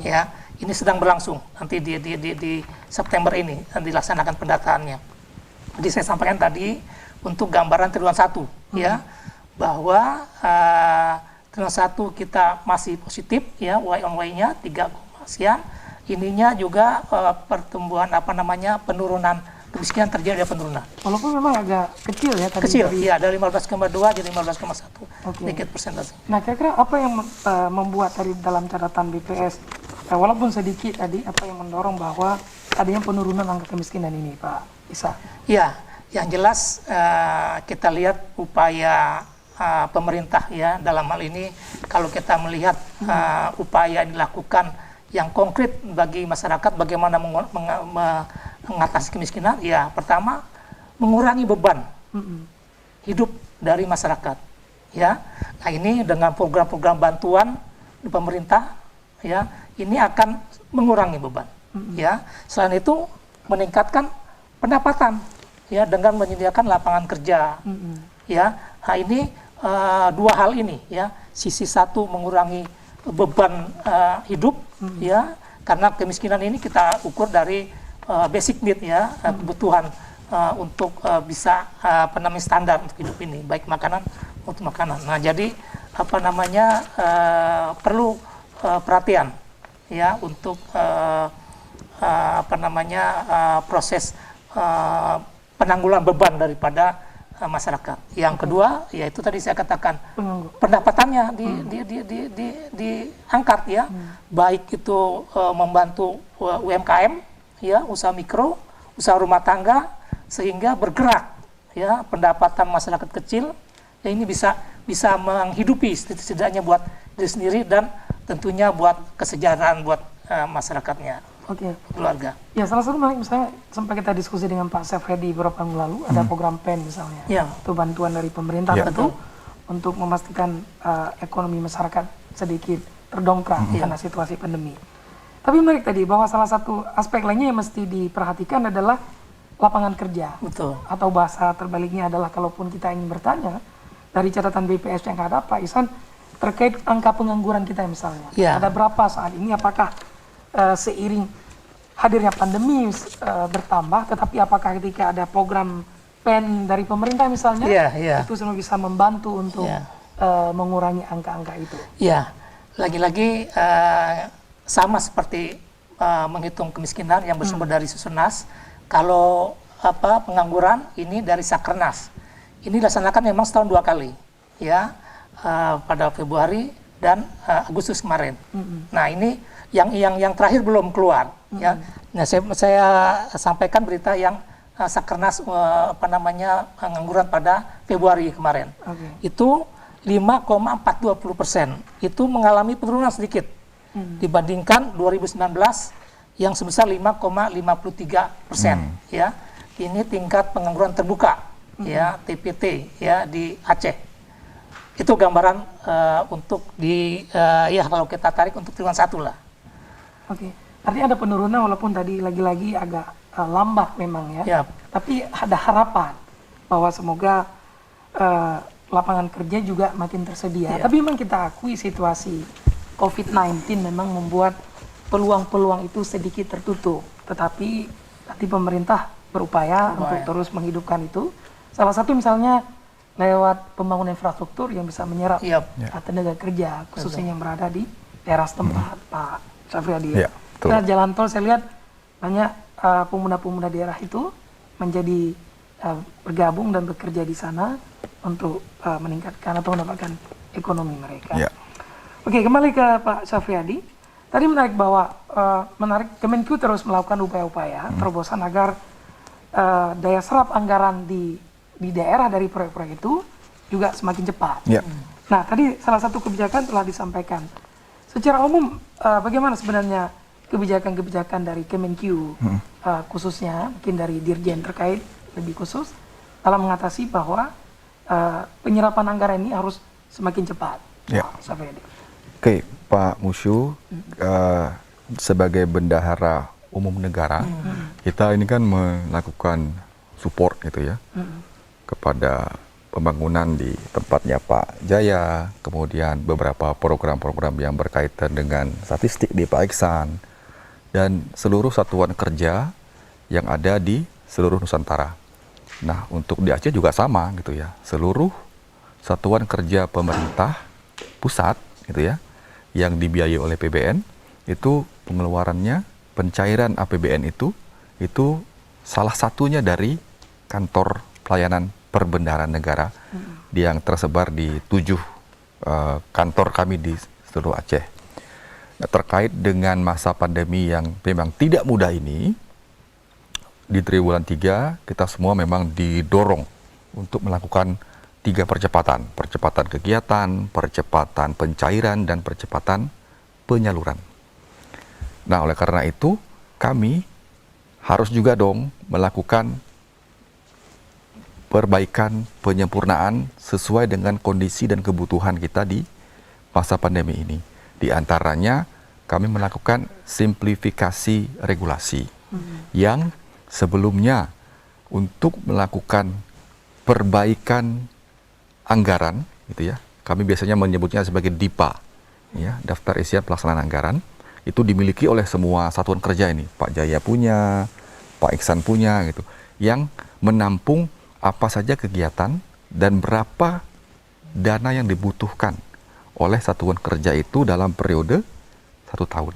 Ya, ini sedang berlangsung nanti di September ini dan dilaksanakan pendataannya. Jadi saya sampaikan tadi untuk gambaran triwulan 1 ya, bahwa triwulan 1 kita masih positif ya, Y on Y-nya 3, sekian. Ininya juga pertumbuhan penurunan kemiskinan terjadi ada penurunan. Walaupun memang agak kecil ya tadi. Kecil, iya, dari 15,2 jadi 15,1. Sedikit persentase. Nah, kira-kira apa yang membuat tadi dalam catatan BPS walaupun sedikit tadi, apa yang mendorong bahwa adanya penurunan angka kemiskinan ini, Pak Isa? Ya, Yang jelas kita lihat upaya pemerintah ya dalam hal ini, kalau kita melihat upaya yang dilakukan yang konkret bagi masyarakat bagaimana mengatasi kemiskinan, ya pertama mengurangi beban hidup dari masyarakat ya. Nah ini dengan program-program bantuan di pemerintah ya, ini akan mengurangi beban ya. Selain itu meningkatkan pendapatan ya dengan menyediakan lapangan kerja ya. Nah ini dua hal ini ya, sisi satu mengurangi beban hidup ya, karena kemiskinan ini kita ukur dari basic need ya, kebutuhan untuk bisa standar untuk hidup ini, baik makanan untuk makanan. Nah jadi perlu perhatian ya untuk proses penanggulangan beban daripada masyarakat. Yang kedua, yaitu tadi saya katakan pendapatannya diangkat ya, baik itu membantu UMKM ya, usaha mikro, usaha rumah tangga, sehingga bergerak ya pendapatan masyarakat kecil ya, ini bisa menghidupi setidaknya buat diri sendiri dan tentunya buat kesejahteraan buat masyarakatnya. Oke. Keluarga. Ya, salah satu misalnya sempat kita diskusi dengan Pak Syafriadi beberapa minggu lalu, ada program PEN misalnya, itu bantuan dari pemerintah tentu untuk memastikan ekonomi masyarakat sedikit terdongkrak karena situasi pandemi. Tapi menarik tadi bahwa salah satu aspek lainnya yang mesti diperhatikan adalah lapangan kerja. Betul. Atau bahasa terbaliknya adalah kalaupun kita ingin bertanya dari catatan BPS yang ada, Pak Ihsan, terkait angka pengangguran kita misalnya. Ada berapa saat ini, apakah seiring hadirnya pandemi bertambah, tetapi apakah ketika ada program PEN dari pemerintah misalnya, itu semua bisa membantu untuk mengurangi angka-angka itu? Ya, lagi-lagi sama seperti menghitung kemiskinan yang bersumber dari Susenas. Kalau pengangguran ini dari Sakernas, ini dilaksanakan memang setahun 2 kali, ya, pada Februari dan Agustus kemarin. Nah ini yang terakhir belum keluar, ya. Nah saya sampaikan berita yang Sakernas pengangguran pada Februari kemarin. Itu 5,420%, itu mengalami penurunan sedikit dibandingkan 2019 yang sebesar 5,53%. Ya, ini tingkat pengangguran terbuka, ya, TPT, ya, di Aceh. Itu gambaran untuk ya kalau kita tarik untuk triwulan 1 lah. Oke, artinya ada penurunan walaupun tadi lagi-lagi agak lambat memang ya. Tapi ada harapan bahwa semoga lapangan kerja juga makin tersedia. Tapi memang kita akui situasi COVID-19 memang membuat peluang-peluang itu sedikit tertutup. Tetapi nanti pemerintah berupaya untuk terus menghidupkan itu. Salah satu misalnya lewat pembangunan infrastruktur yang bisa menyerap tenaga kerja, khususnya yang berada di daerah setempat, Pak Syafriadi. Nah, jalan tol saya lihat banyak pemuda-pemuda daerah itu menjadi bergabung dan bekerja di sana untuk meningkatkan atau mendapatkan ekonomi mereka. Oke, kembali ke Pak Syafriadi. Tadi menarik bahwa Kemenku terus melakukan upaya-upaya terobosan agar daya serap anggaran di daerah dari proyek-proyek itu juga semakin cepat. Nah, tadi salah satu kebijakan telah disampaikan. Secara umum, bagaimana sebenarnya kebijakan-kebijakan dari Kemenku, khususnya mungkin dari Dirjen terkait lebih khusus dalam mengatasi bahwa penyerapan anggaran ini harus semakin cepat. Oke, Pak Musyu, sebagai bendahara umum negara, kita ini kan melakukan support gitu ya kepada pembangunan di tempatnya Pak Jaya, kemudian beberapa program-program yang berkaitan dengan statistik di Pak Ihsan, dan seluruh satuan kerja yang ada di seluruh Nusantara. Nah, untuk di Aceh juga sama gitu ya, seluruh satuan kerja pemerintah pusat gitu ya, yang dibiayai oleh PBN, itu pengeluarannya, pencairan APBN itu salah satunya dari kantor pelayanan perbendaharaan negara yang tersebar di 7 kantor kami di seluruh Aceh. Nah, terkait dengan masa pandemi yang memang tidak mudah ini, di triwulan 3 kita semua memang didorong untuk melakukan 3 percepatan. Percepatan kegiatan, percepatan pencairan, dan percepatan penyaluran. Nah, oleh karena itu kami harus juga dong melakukan perbaikan, penyempurnaan sesuai dengan kondisi dan kebutuhan kita di masa pandemi ini. Di antaranya kami melakukan simplifikasi regulasi yang sebelumnya untuk melakukan perbaikan anggaran, gitu ya. Kami biasanya menyebutnya sebagai DIPA, ya, daftar isian pelaksanaan anggaran. Itu dimiliki oleh semua satuan kerja ini. Pak Jaya punya, Pak Iksan punya, gitu. Yang menampung apa saja kegiatan dan berapa dana yang dibutuhkan oleh satuan kerja itu dalam periode 1 tahun.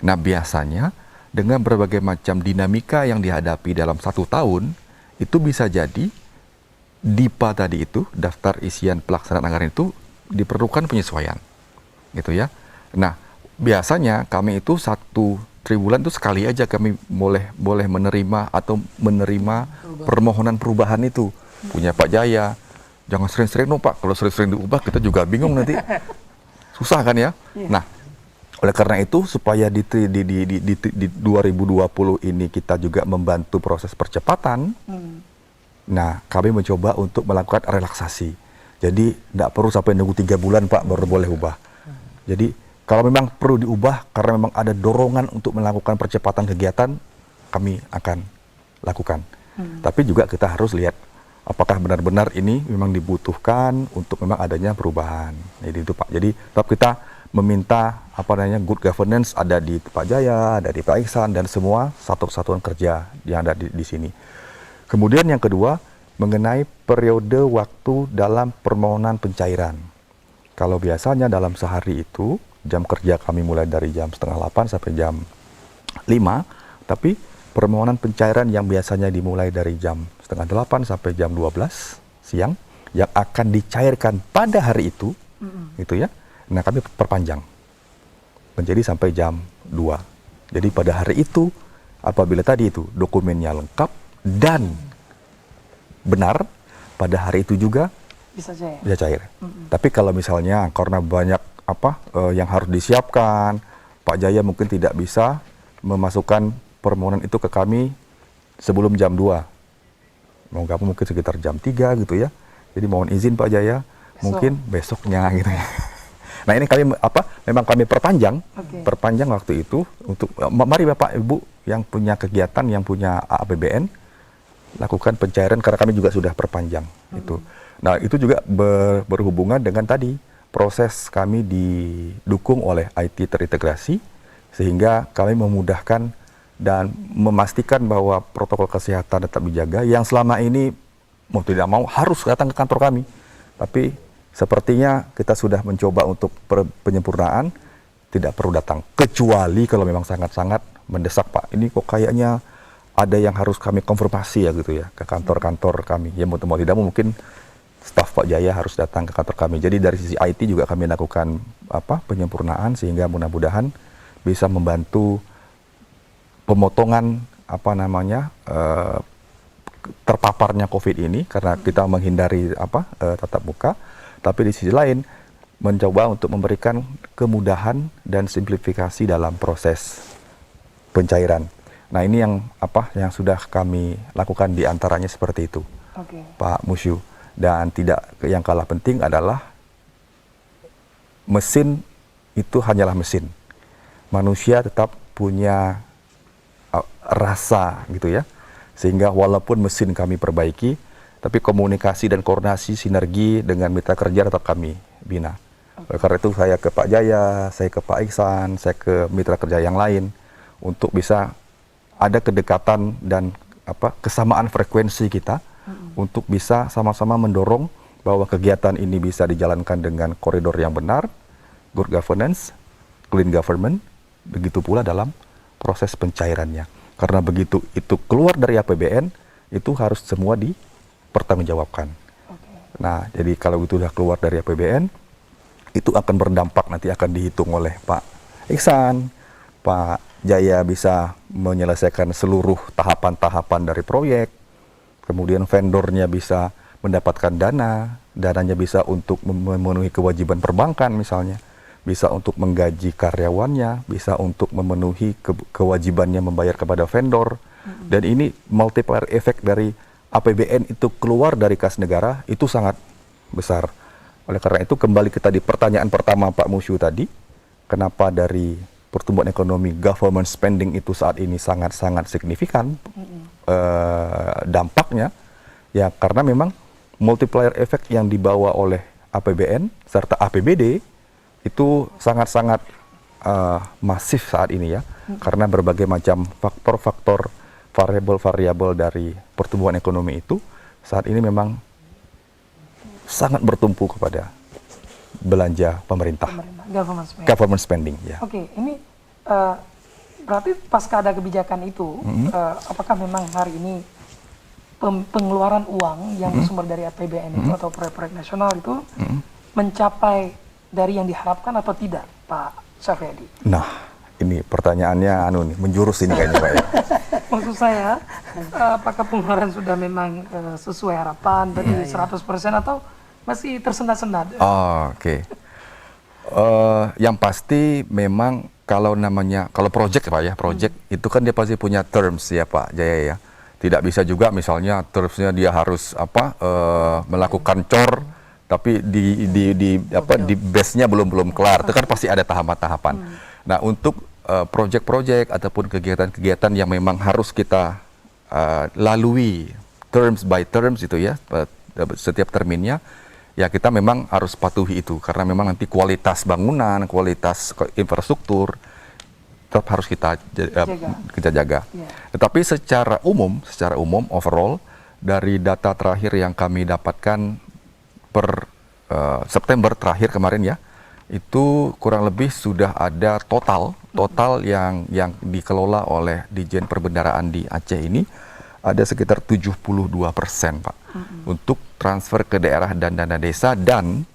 Nah, biasanya dengan berbagai macam dinamika yang dihadapi dalam 1 tahun, itu bisa jadi DIPA tadi itu, daftar isian pelaksanaan anggaran itu diperlukan penyesuaian, gitu ya. Nah, biasanya kami itu 1 triwulan itu sekali aja kami boleh menerima atau menerima permohonan perubahan itu. Punya Pak Jaya, jangan sering-sering dong Pak, kalau sering-sering diubah kita juga bingung nanti. Susah kan ya? Nah, oleh karena itu supaya di 2020 ini kita juga membantu proses percepatan. Nah, kami mencoba untuk melakukan relaksasi. Jadi tidak perlu sampai nunggu 3 bulan Pak baru boleh ubah. Jadi kalau memang perlu diubah karena memang ada dorongan untuk melakukan percepatan kegiatan, kami akan lakukan. Tapi juga kita harus lihat apakah benar-benar ini memang dibutuhkan untuk memang adanya perubahan. Jadi itu Pak. Jadi tetap kita meminta good governance ada di Pak Jaya, ada di Pak Iksan, dan semua satuan kerja yang ada di sini. Kemudian yang kedua, mengenai periode waktu dalam permohonan pencairan. Kalau biasanya dalam sehari itu, jam kerja kami mulai dari jam 7:30 sampai jam 5, tapi permohonan pencairan yang biasanya dimulai dari jam 7:30 sampai jam 12 siang, yang akan dicairkan pada hari itu, gitu ya. Nah, kami perpanjang menjadi sampai jam 2. Jadi pada hari itu, apabila tadi itu dokumennya lengkap dan benar, pada hari itu juga bisa cair. Tapi kalau misalnya karena banyak yang harus disiapkan, Pak Jaya mungkin tidak bisa memasukkan permohonan itu ke kami sebelum jam 2. Mau gabung mungkin sekitar jam 3 gitu ya. Jadi mohon izin Pak Jaya, mungkin besoknya gitu ya. Nah, ini kami memang kami perpanjang waktu itu untuk mari Bapak Ibu yang punya kegiatan, yang punya APBN, lakukan pencairan karena kami juga sudah perpanjang itu. Nah, itu juga berhubungan dengan tadi proses kami didukung oleh IT terintegrasi sehingga kami memudahkan dan memastikan bahwa protokol kesehatan tetap dijaga yang selama ini mau tidak mau harus datang ke kantor kami. Tapi sepertinya kita sudah mencoba untuk penyempurnaan, tidak perlu datang. Kecuali kalau memang sangat-sangat mendesak Pak. Ini kok kayaknya ada yang harus kami konfirmasi ya gitu ya ke kantor-kantor kami. Ya mau tidak mau mungkin staf Pak Jaya harus datang ke kantor kami. Jadi dari sisi IT juga kami lakukan penyempurnaan sehingga mudah-mudahan bisa membantu pemotongan terpaparnya COVID ini karena kita menghindari tatap muka. Tapi di sisi lain mencoba untuk memberikan kemudahan dan simplifikasi dalam proses pencairan. Nah, ini yang sudah kami lakukan diantaranya seperti itu, Pak Musyu. Dan tidak yang kalah penting adalah mesin itu hanyalah mesin. Manusia tetap punya rasa gitu ya. Sehingga walaupun mesin kami perbaiki, tapi komunikasi dan koordinasi sinergi dengan mitra kerja tetap kami bina. Karena itu saya ke Pak Jaya, saya ke Pak Iksan, saya ke mitra kerja yang lain untuk bisa ada kedekatan dan kesamaan frekuensi kita untuk bisa sama-sama mendorong bahwa kegiatan ini bisa dijalankan dengan koridor yang benar, good governance, clean government, begitu pula dalam proses pencairannya. Karena begitu itu keluar dari APBN, itu harus semua dipertanggungjawabkan. Nah, jadi kalau itu sudah keluar dari APBN, itu akan berdampak nanti akan dihitung oleh Pak Iksan, Pak Jaya bisa menyelesaikan seluruh tahapan-tahapan dari proyek, kemudian vendornya bisa mendapatkan dananya bisa untuk memenuhi kewajiban perbankan misalnya, bisa untuk menggaji karyawannya, bisa untuk memenuhi kewajibannya membayar kepada vendor, dan ini multiplier effect dari APBN itu keluar dari kas negara itu sangat besar. Oleh karena itu kembali kita di pertanyaan pertama Pak Musyu tadi, kenapa dari pertumbuhan ekonomi government spending itu saat ini sangat-sangat signifikan dampaknya, ya karena memang multiplier effect yang dibawa oleh APBN serta APBD itu sangat-sangat masif saat ini ya, karena berbagai macam faktor-faktor variabel-variabel dari pertumbuhan ekonomi itu saat ini memang sangat bertumpu kepada belanja pemerintah. Government spending. Ya. Oke, ini berarti pasca ada kebijakan itu, apakah memang hari ini pengeluaran uang yang bersumber dari APBN itu atau proyek-proyek nasional itu mencapai dari yang diharapkan atau tidak, Pak Syafriadi? Nah, ini pertanyaannya menjurus ini kayaknya Pak ya. Maksud saya, apakah pengeluaran sudah memang sesuai harapan tadi 100% atau masih tersendat-sendat? Oke. Yang pasti memang kalau project Pak ya, project itu kan dia pasti punya terms ya Pak Jaya ya. Tidak bisa juga misalnya terusnya dia harus melakukan cor tapi di base-nya belum kelar. Itu kan pasti ada tahapan-tahapan. Nah, untuk project-project ataupun kegiatan-kegiatan yang memang harus kita lalui terms by terms itu ya, setiap terminnya ya kita memang harus patuhi itu karena memang nanti kualitas bangunan, kualitas infrastruktur tetap harus kita jaga. Yeah. Tetapi secara umum overall dari data terakhir yang kami dapatkan per September terakhir kemarin ya, itu kurang lebih sudah ada total yang dikelola oleh Dijen Perbendaraan di Aceh ini ada sekitar 72% Pak untuk transfer ke daerah dan dana desa dan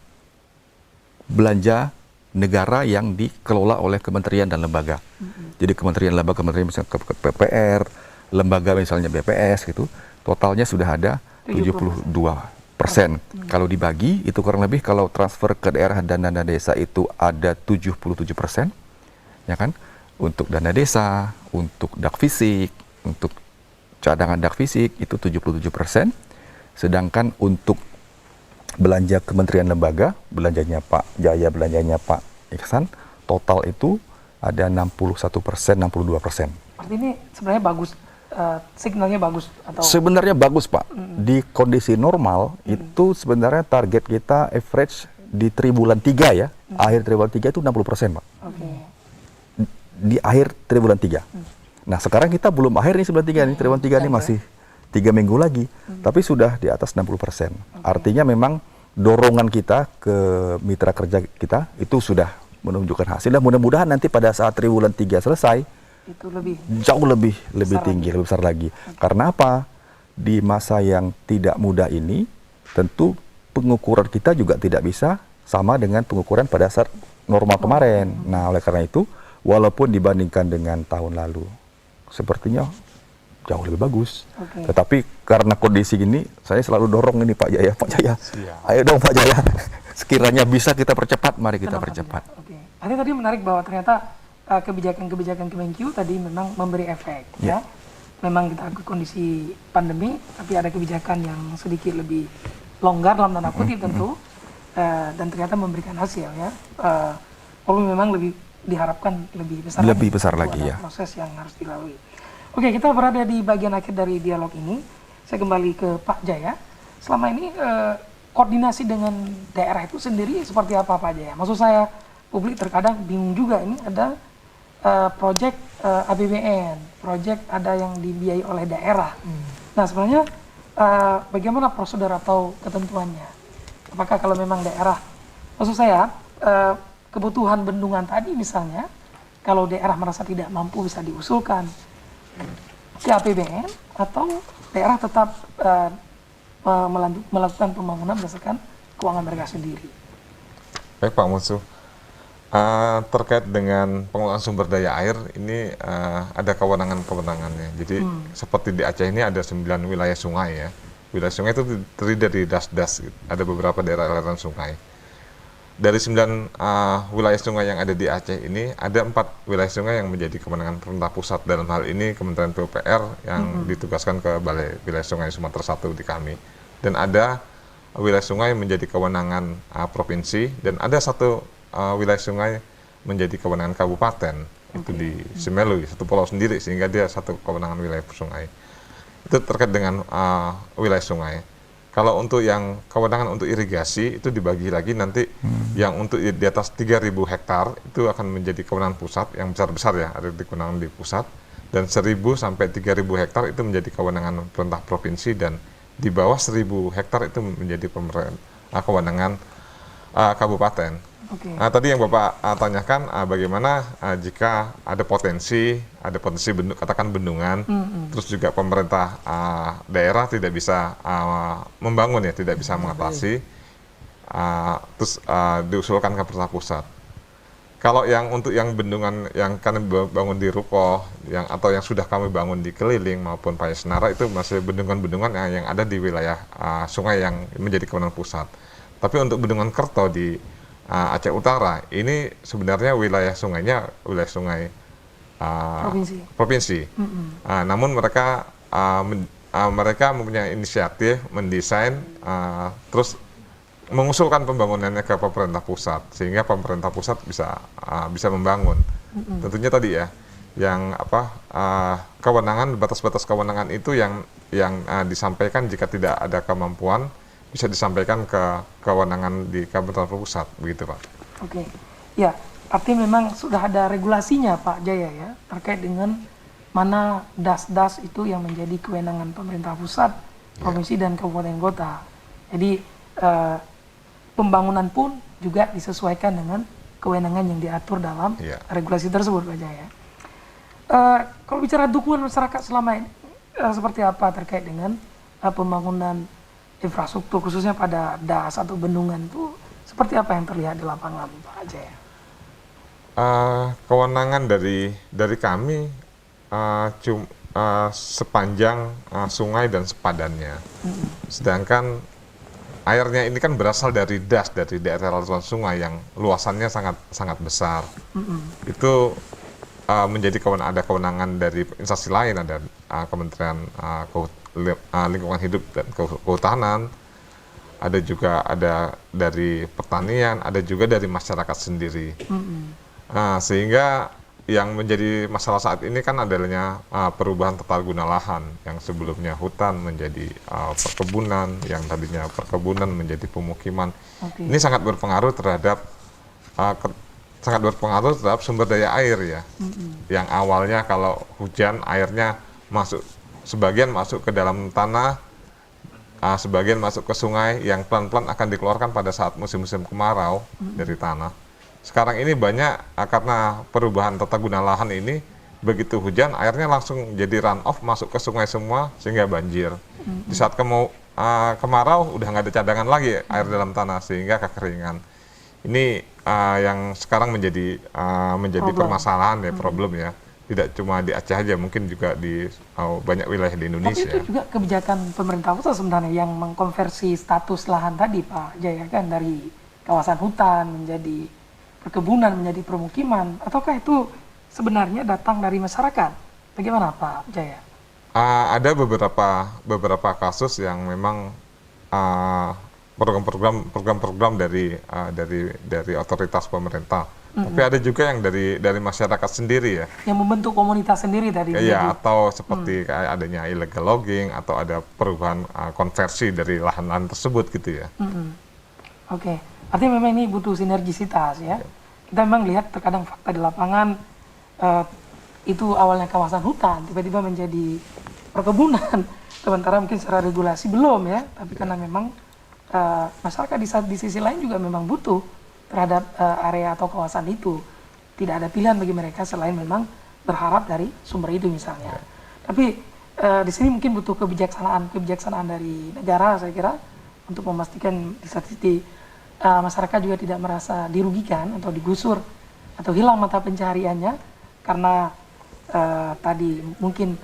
belanja negara yang dikelola oleh kementerian dan lembaga. Jadi kementerian misalnya PPR, lembaga misalnya BPS gitu, totalnya sudah ada 72%. Kalau dibagi itu kurang lebih kalau transfer ke daerah dan dana desa itu ada 77%, ya kan? Untuk dana desa, untuk dak fisik, untuk cadangan dak fisik itu 77%. Sedangkan untuk belanja kementerian lembaga, belanjanya Pak Jaya, belanjanya Pak Iksan, total itu ada 61%, 62%. Artinya ini sebenarnya bagus, signalnya bagus atau? Sebenarnya bagus Pak. Di kondisi normal itu sebenarnya target kita average di triwulan 3 ya, akhir triwulan 3 itu 60% Pak. Di akhir triwulan 3. Nah sekarang kita belum akhir nih triwulan 3 nih, triwulan 3 ini masih 3 minggu lagi, tapi sudah di atas 60%. Artinya memang dorongan kita ke mitra kerja kita itu sudah menunjukkan hasil. Dan mudah-mudahan nanti pada saat triwulan 3 selesai, itu jauh lebih tinggi, lebih besar lagi. Karena apa? Di masa yang tidak mudah ini, tentu pengukuran kita juga tidak bisa sama dengan pengukuran pada saat normal kemarin. Nah, oleh karena itu, walaupun dibandingkan dengan tahun lalu, sepertinya jauh lebih bagus. Tetapi karena kondisi ini, saya selalu dorong ini Pak Jaya. Ayo dong Pak Jaya. Sekiranya bisa kita percepat, mari kita percepat. Tadi menarik bahwa ternyata kebijakan-kebijakan Kemenkyu tadi memang memberi efek. Ya. Memang kita akui kondisi pandemi, tapi ada kebijakan yang sedikit lebih longgar dalam tanda kutip tentu, dan ternyata memberikan hasil ya. Walaupun memang lebih diharapkan lebih besar lagi ya. Proses yang harus dilalui. Oke, kita berada di bagian akhir dari dialog ini. Saya kembali ke Pak Jaya. Selama ini koordinasi dengan daerah itu sendiri seperti apa Pak Jaya? Maksud saya, publik terkadang bingung juga, ini ada proyek APBN, proyek ada yang dibiayai oleh daerah. Nah sebenarnya bagaimana prosedur atau ketentuannya? Apakah kalau memang daerah, maksud saya kebutuhan bendungan tadi misalnya, kalau daerah merasa tidak mampu bisa diusulkan ke APBN atau daerah tetap melakukan pembangunan berdasarkan keuangan mereka sendiri. Baik Pak Musuh, Terkait dengan pengelolaan sumber daya air, ini ada kewenangan-kewenangannya. Jadi seperti di Aceh ini ada 9 wilayah sungai ya. Wilayah sungai itu terdiri dari das-das, gitu. Ada beberapa daerah aliran sungai. Dari 9 wilayah sungai yang ada di Aceh ini, ada 4 wilayah sungai yang menjadi kewenangan pemerintah pusat. Dalam hal ini Kementerian PUPR yang ditugaskan ke Balai Wilayah Sungai Sumatera 1 di kami. Dan ada wilayah sungai menjadi kewenangan provinsi, dan ada satu wilayah sungai menjadi kewenangan kabupaten, itu di Semelu, satu pulau sendiri, sehingga dia satu kewenangan wilayah sungai. Itu terkait dengan wilayah sungai. Kalau untuk yang kewenangan untuk irigasi, itu dibagi lagi nanti yang untuk di atas 3.000 hektar, itu akan menjadi kewenangan pusat, yang besar-besar ya, ada di kewenangan di pusat, dan 1.000 sampai 3.000 hektar itu menjadi kewenangan pemerintah provinsi, dan di bawah 1.000 hektar itu menjadi kewenangan kabupaten. Nah, tadi yang Bapak tanyakan bagaimana jika ada potensi katakan bendungan, terus juga pemerintah daerah tidak bisa membangun ya, tidak bisa mengatasi, terus diusulkan ke pemerintah pusat. Kalau yang untuk yang bendungan yang kami bangun di Rukoh, atau yang sudah kami bangun di Keliling maupun Payasenara, itu masih bendungan-bendungan yang ada di wilayah sungai yang menjadi kewenangan pusat. Tapi untuk bendungan Kerto di Aceh Utara, ini sebenarnya wilayah sungainya wilayah sungai provinsi. Namun mereka mempunyai inisiatif mendesain, terus mengusulkan pembangunannya ke pemerintah pusat, sehingga pemerintah pusat bisa membangun. Tentunya tadi ya, yang kewenangan, batas-batas kewenangan itu yang disampaikan jika tidak ada kemampuan, bisa disampaikan ke kewenangan di Kabupaten Pusat, begitu Pak. Oke, ya, artinya memang sudah ada regulasinya Pak Jaya ya, terkait dengan mana das-das itu yang menjadi kewenangan pemerintah pusat, provinsi dan kabupaten kota. Jadi pembangunan pun juga disesuaikan dengan kewenangan yang diatur dalam regulasi tersebut Pak Jaya. Kalau bicara dukungan masyarakat selama ini, seperti apa terkait dengan pembangunan infrastruktur khususnya pada das atau bendungan itu, seperti apa yang terlihat di lapangan Pak Jaya? Kewenangan dari kami sepanjang sungai dan sepadannya. Sedangkan airnya ini kan berasal dari das, dari daerah aliran sungai yang luasannya sangat besar. Itu menjadi ada kewenangan dari instansi lain, ada Kementerian Lingkungan Hidup dan Kehutanan, ada juga dari pertanian, ada juga dari masyarakat sendiri. Sehingga yang menjadi masalah saat ini kan adanya perubahan tata guna lahan, yang sebelumnya hutan menjadi perkebunan, yang tadinya perkebunan menjadi pemukiman. Ini sangat berpengaruh terhadap sumber daya air ya. Yang awalnya kalau hujan airnya sebagian masuk ke dalam tanah, sebagian masuk ke sungai, yang pelan-pelan akan dikeluarkan pada saat musim-musim kemarau dari tanah. Sekarang ini banyak karena perubahan tata guna lahan ini, begitu hujan airnya langsung jadi run off masuk ke sungai semua, sehingga banjir. Di saat kemarau udah nggak ada cadangan lagi air dalam tanah, sehingga kekeringan. Ini yang sekarang menjadi permasalahan ya, problem ya. Tidak cuma di Aceh aja, mungkin juga di banyak wilayah di Indonesia. Tapi itu juga kebijakan pemerintah pusat sebenarnya yang mengkonversi status lahan tadi Pak Jaya, kan, dari kawasan hutan menjadi perkebunan, menjadi permukiman, ataukah itu sebenarnya datang dari masyarakat? Bagaimana Pak Jaya? Ada beberapa kasus yang memang program-program dari otoritas pemerintah. Tapi ada juga yang dari masyarakat sendiri ya. Yang membentuk komunitas sendiri tadi. Iya, atau seperti kayak adanya illegal logging, atau ada perubahan konversi dari lahan-lahan tersebut gitu ya. Oke, artinya memang ini butuh sinergisitas ya. Kita memang lihat terkadang fakta di lapangan, itu awalnya kawasan hutan, tiba-tiba menjadi perkebunan. Sementara mungkin secara regulasi belum ya, tapi karena memang masyarakat di sisi lain juga memang butuh terhadap area atau kawasan itu. Tidak ada pilihan bagi mereka selain memang berharap dari sumber itu misalnya. Tapi di sini mungkin butuh kebijaksanaan dari negara, saya kira, untuk memastikan di satu sisi masyarakat juga tidak merasa dirugikan atau digusur atau hilang mata pencahariannya karena tadi mungkin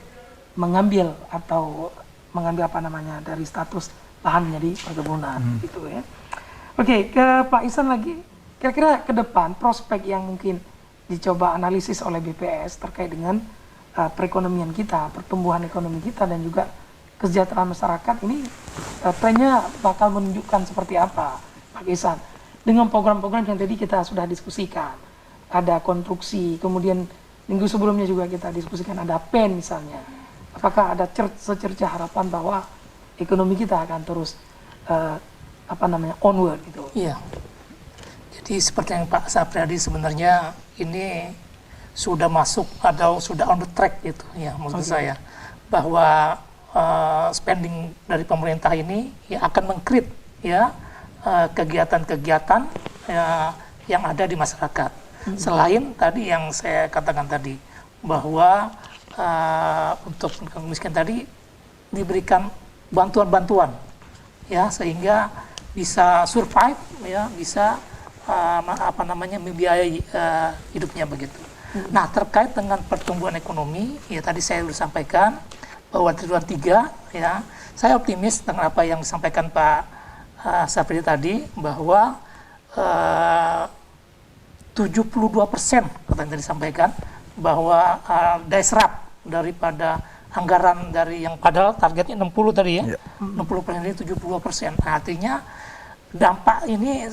mengambil apa namanya dari status lahan menjadi perkebunan gitu ya. Oke, ke Pak Ihsan lagi. Kira-kira ke depan prospek yang mungkin dicoba analisis oleh BPS terkait dengan perekonomian kita, pertumbuhan ekonomi kita dan juga kesejahteraan masyarakat ini trennya bakal menunjukkan seperti apa, Pak Ihsan? Dengan program-program yang tadi kita sudah diskusikan, ada konstruksi, kemudian minggu sebelumnya juga kita diskusikan ada PEN misalnya. Apakah ada secerca harapan bahwa ekonomi kita akan terus onward gitu? Iya. Jadi seperti yang Pak Sapriyadi sebenarnya ini sudah masuk atau sudah on the track gitu ya maksud saya, bahwa spending dari pemerintah ini ya akan mengkrit ya kegiatan-kegiatan yang ada di masyarakat. Selain tadi yang saya katakan tadi bahwa untuk miskin tadi diberikan bantuan-bantuan ya sehingga bisa survive ya, bisa membiayai hidupnya begitu. Nah, terkait dengan pertumbuhan ekonomi ya tadi saya sudah sampaikan bahwa triwulan 3 ya, saya optimis dengan apa yang disampaikan Pak Safri tadi bahwa 72% katanya tadi disampaikan bahwa daya serap daripada anggaran dari yang padahal targetnya 60 tadi ya, 60% ini 72%. Artinya dampak ini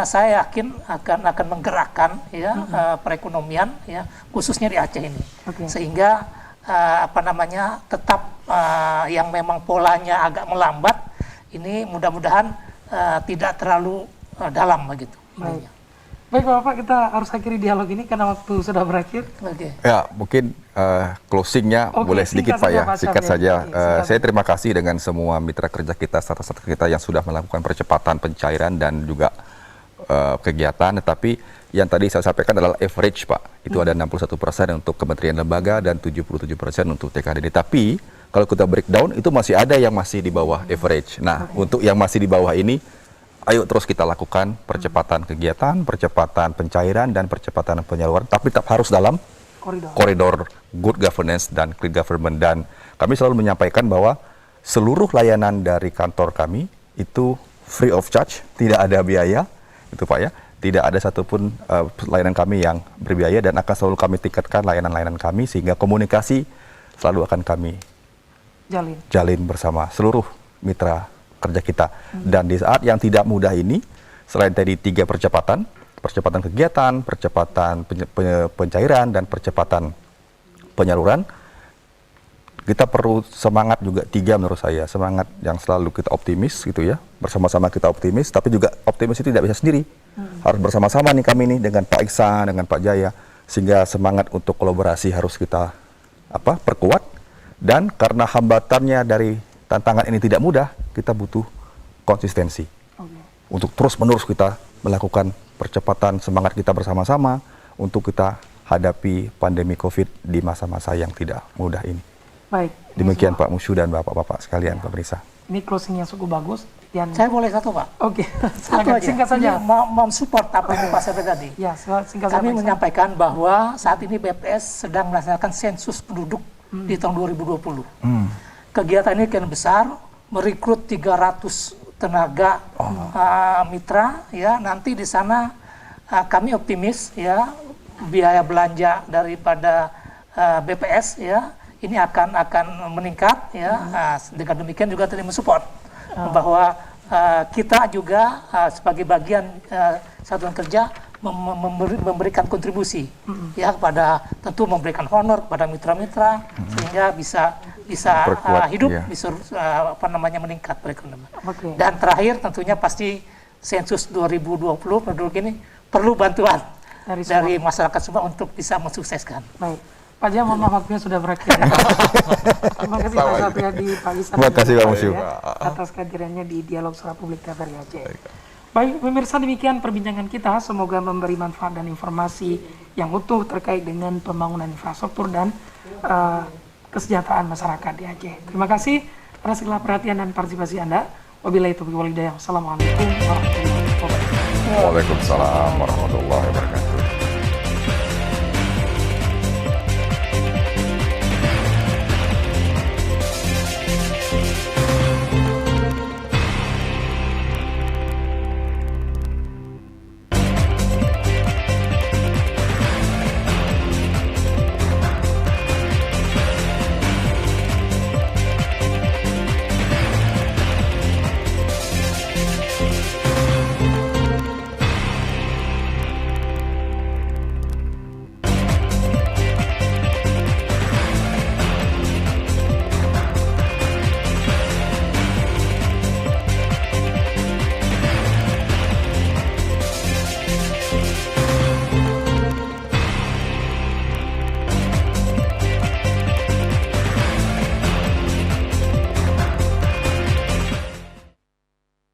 saya yakin akan menggerakkan ya perekonomian ya khususnya di Aceh ini, sehingga tetap yang memang polanya agak melambat ini mudah-mudahan tidak terlalu dalam begitu. Baik Bapak, kita harus akhiri dialog ini karena waktu sudah berakhir. Ya, mungkin closingnya boleh sedikit Pak ya, singkat saja. Saya terima kasih dengan semua mitra kerja kita, startup kita yang sudah melakukan percepatan pencairan dan juga kegiatan. Tetapi yang tadi saya sampaikan adalah average Pak, itu ada 61% untuk kementerian lembaga dan 77% untuk TKDD. Tapi kalau kita breakdown itu masih ada yang masih di bawah average. Nah, untuk yang masih di bawah ini, ayo terus kita lakukan percepatan kegiatan, percepatan pencairan, dan percepatan penyaluran, tapi tetap harus dalam koridor good governance dan clean government. Dan kami selalu menyampaikan bahwa seluruh layanan dari kantor kami itu free of charge, tidak ada biaya, itu Pak ya, tidak ada satupun layanan kami yang berbiaya, dan akan selalu kami tingkatkan layanan-layanan kami sehingga komunikasi selalu akan kami jalin bersama seluruh mitra kerja kita. Dan di saat yang tidak mudah ini, selain tadi 3 percepatan kegiatan, percepatan pencairan, dan percepatan penyaluran, kita perlu semangat juga 3 menurut saya, semangat yang selalu kita optimis gitu ya, bersama-sama kita optimis, tapi juga optimis itu tidak bisa sendiri, harus bersama-sama nih kami nih dengan Pak Ihsan, dengan Pak Jaya, sehingga semangat untuk kolaborasi harus kita perkuat. Dan karena hambatannya dari tantangan ini tidak mudah, kita butuh konsistensi untuk terus-menerus kita melakukan percepatan semangat kita bersama-sama untuk kita hadapi pandemi COVID di masa-masa yang tidak mudah ini. Baik. Demikian Pak Musyu dan Bapak-Bapak sekalian, pemirsa. Ini closing yang cukup bagus. Saya boleh satu Pak? Oke. Satu aja. Singkat saja. Mensupport apa yang Pak Safri tadi. Ya, singkat saja. Kami menyampaikan bahwa saat ini BPS sedang melaksanakan sensus penduduk di tahun 2020. Kegiatan ini kian besar, merekrut 300 tenaga mitra ya. Nanti di sana kami optimis ya biaya belanja daripada BPS ya ini akan meningkat ya. Dengan demikian juga tadi mensupport bahwa kita juga sebagai bagian satuan kerja memberikan kontribusi ya kepada, tentu memberikan honor kepada mitra-mitra sehingga bisa hidup, bisa meningkat perekonomian. Dan terakhir tentunya pasti sensus 2020 penduduk ini perlu bantuan dari masyarakat semua untuk bisa mensukseskan. Baik. Pak Jaya, mohon maaf waktunya sudah berakhir. Terima kasih Pak Sapriyadi, Pak Ihsan, terima kasih Pak Musyu atas kehadirannya di Dialog Suara Publik TVRI Aceh. Baik, pemirsa, demikian perbincangan kita. Semoga memberi manfaat dan informasi yang utuh terkait dengan pembangunan infrastruktur dan kesejahteraan masyarakat di Aceh. Terima kasih atas segala perhatian dan partisipasi Anda. Wabillahi taufiq wal hidayah. Wassalamualaikum warahmatullahi wabarakatuh. Waalaikumsalam warahmatullahi wabarakatuh.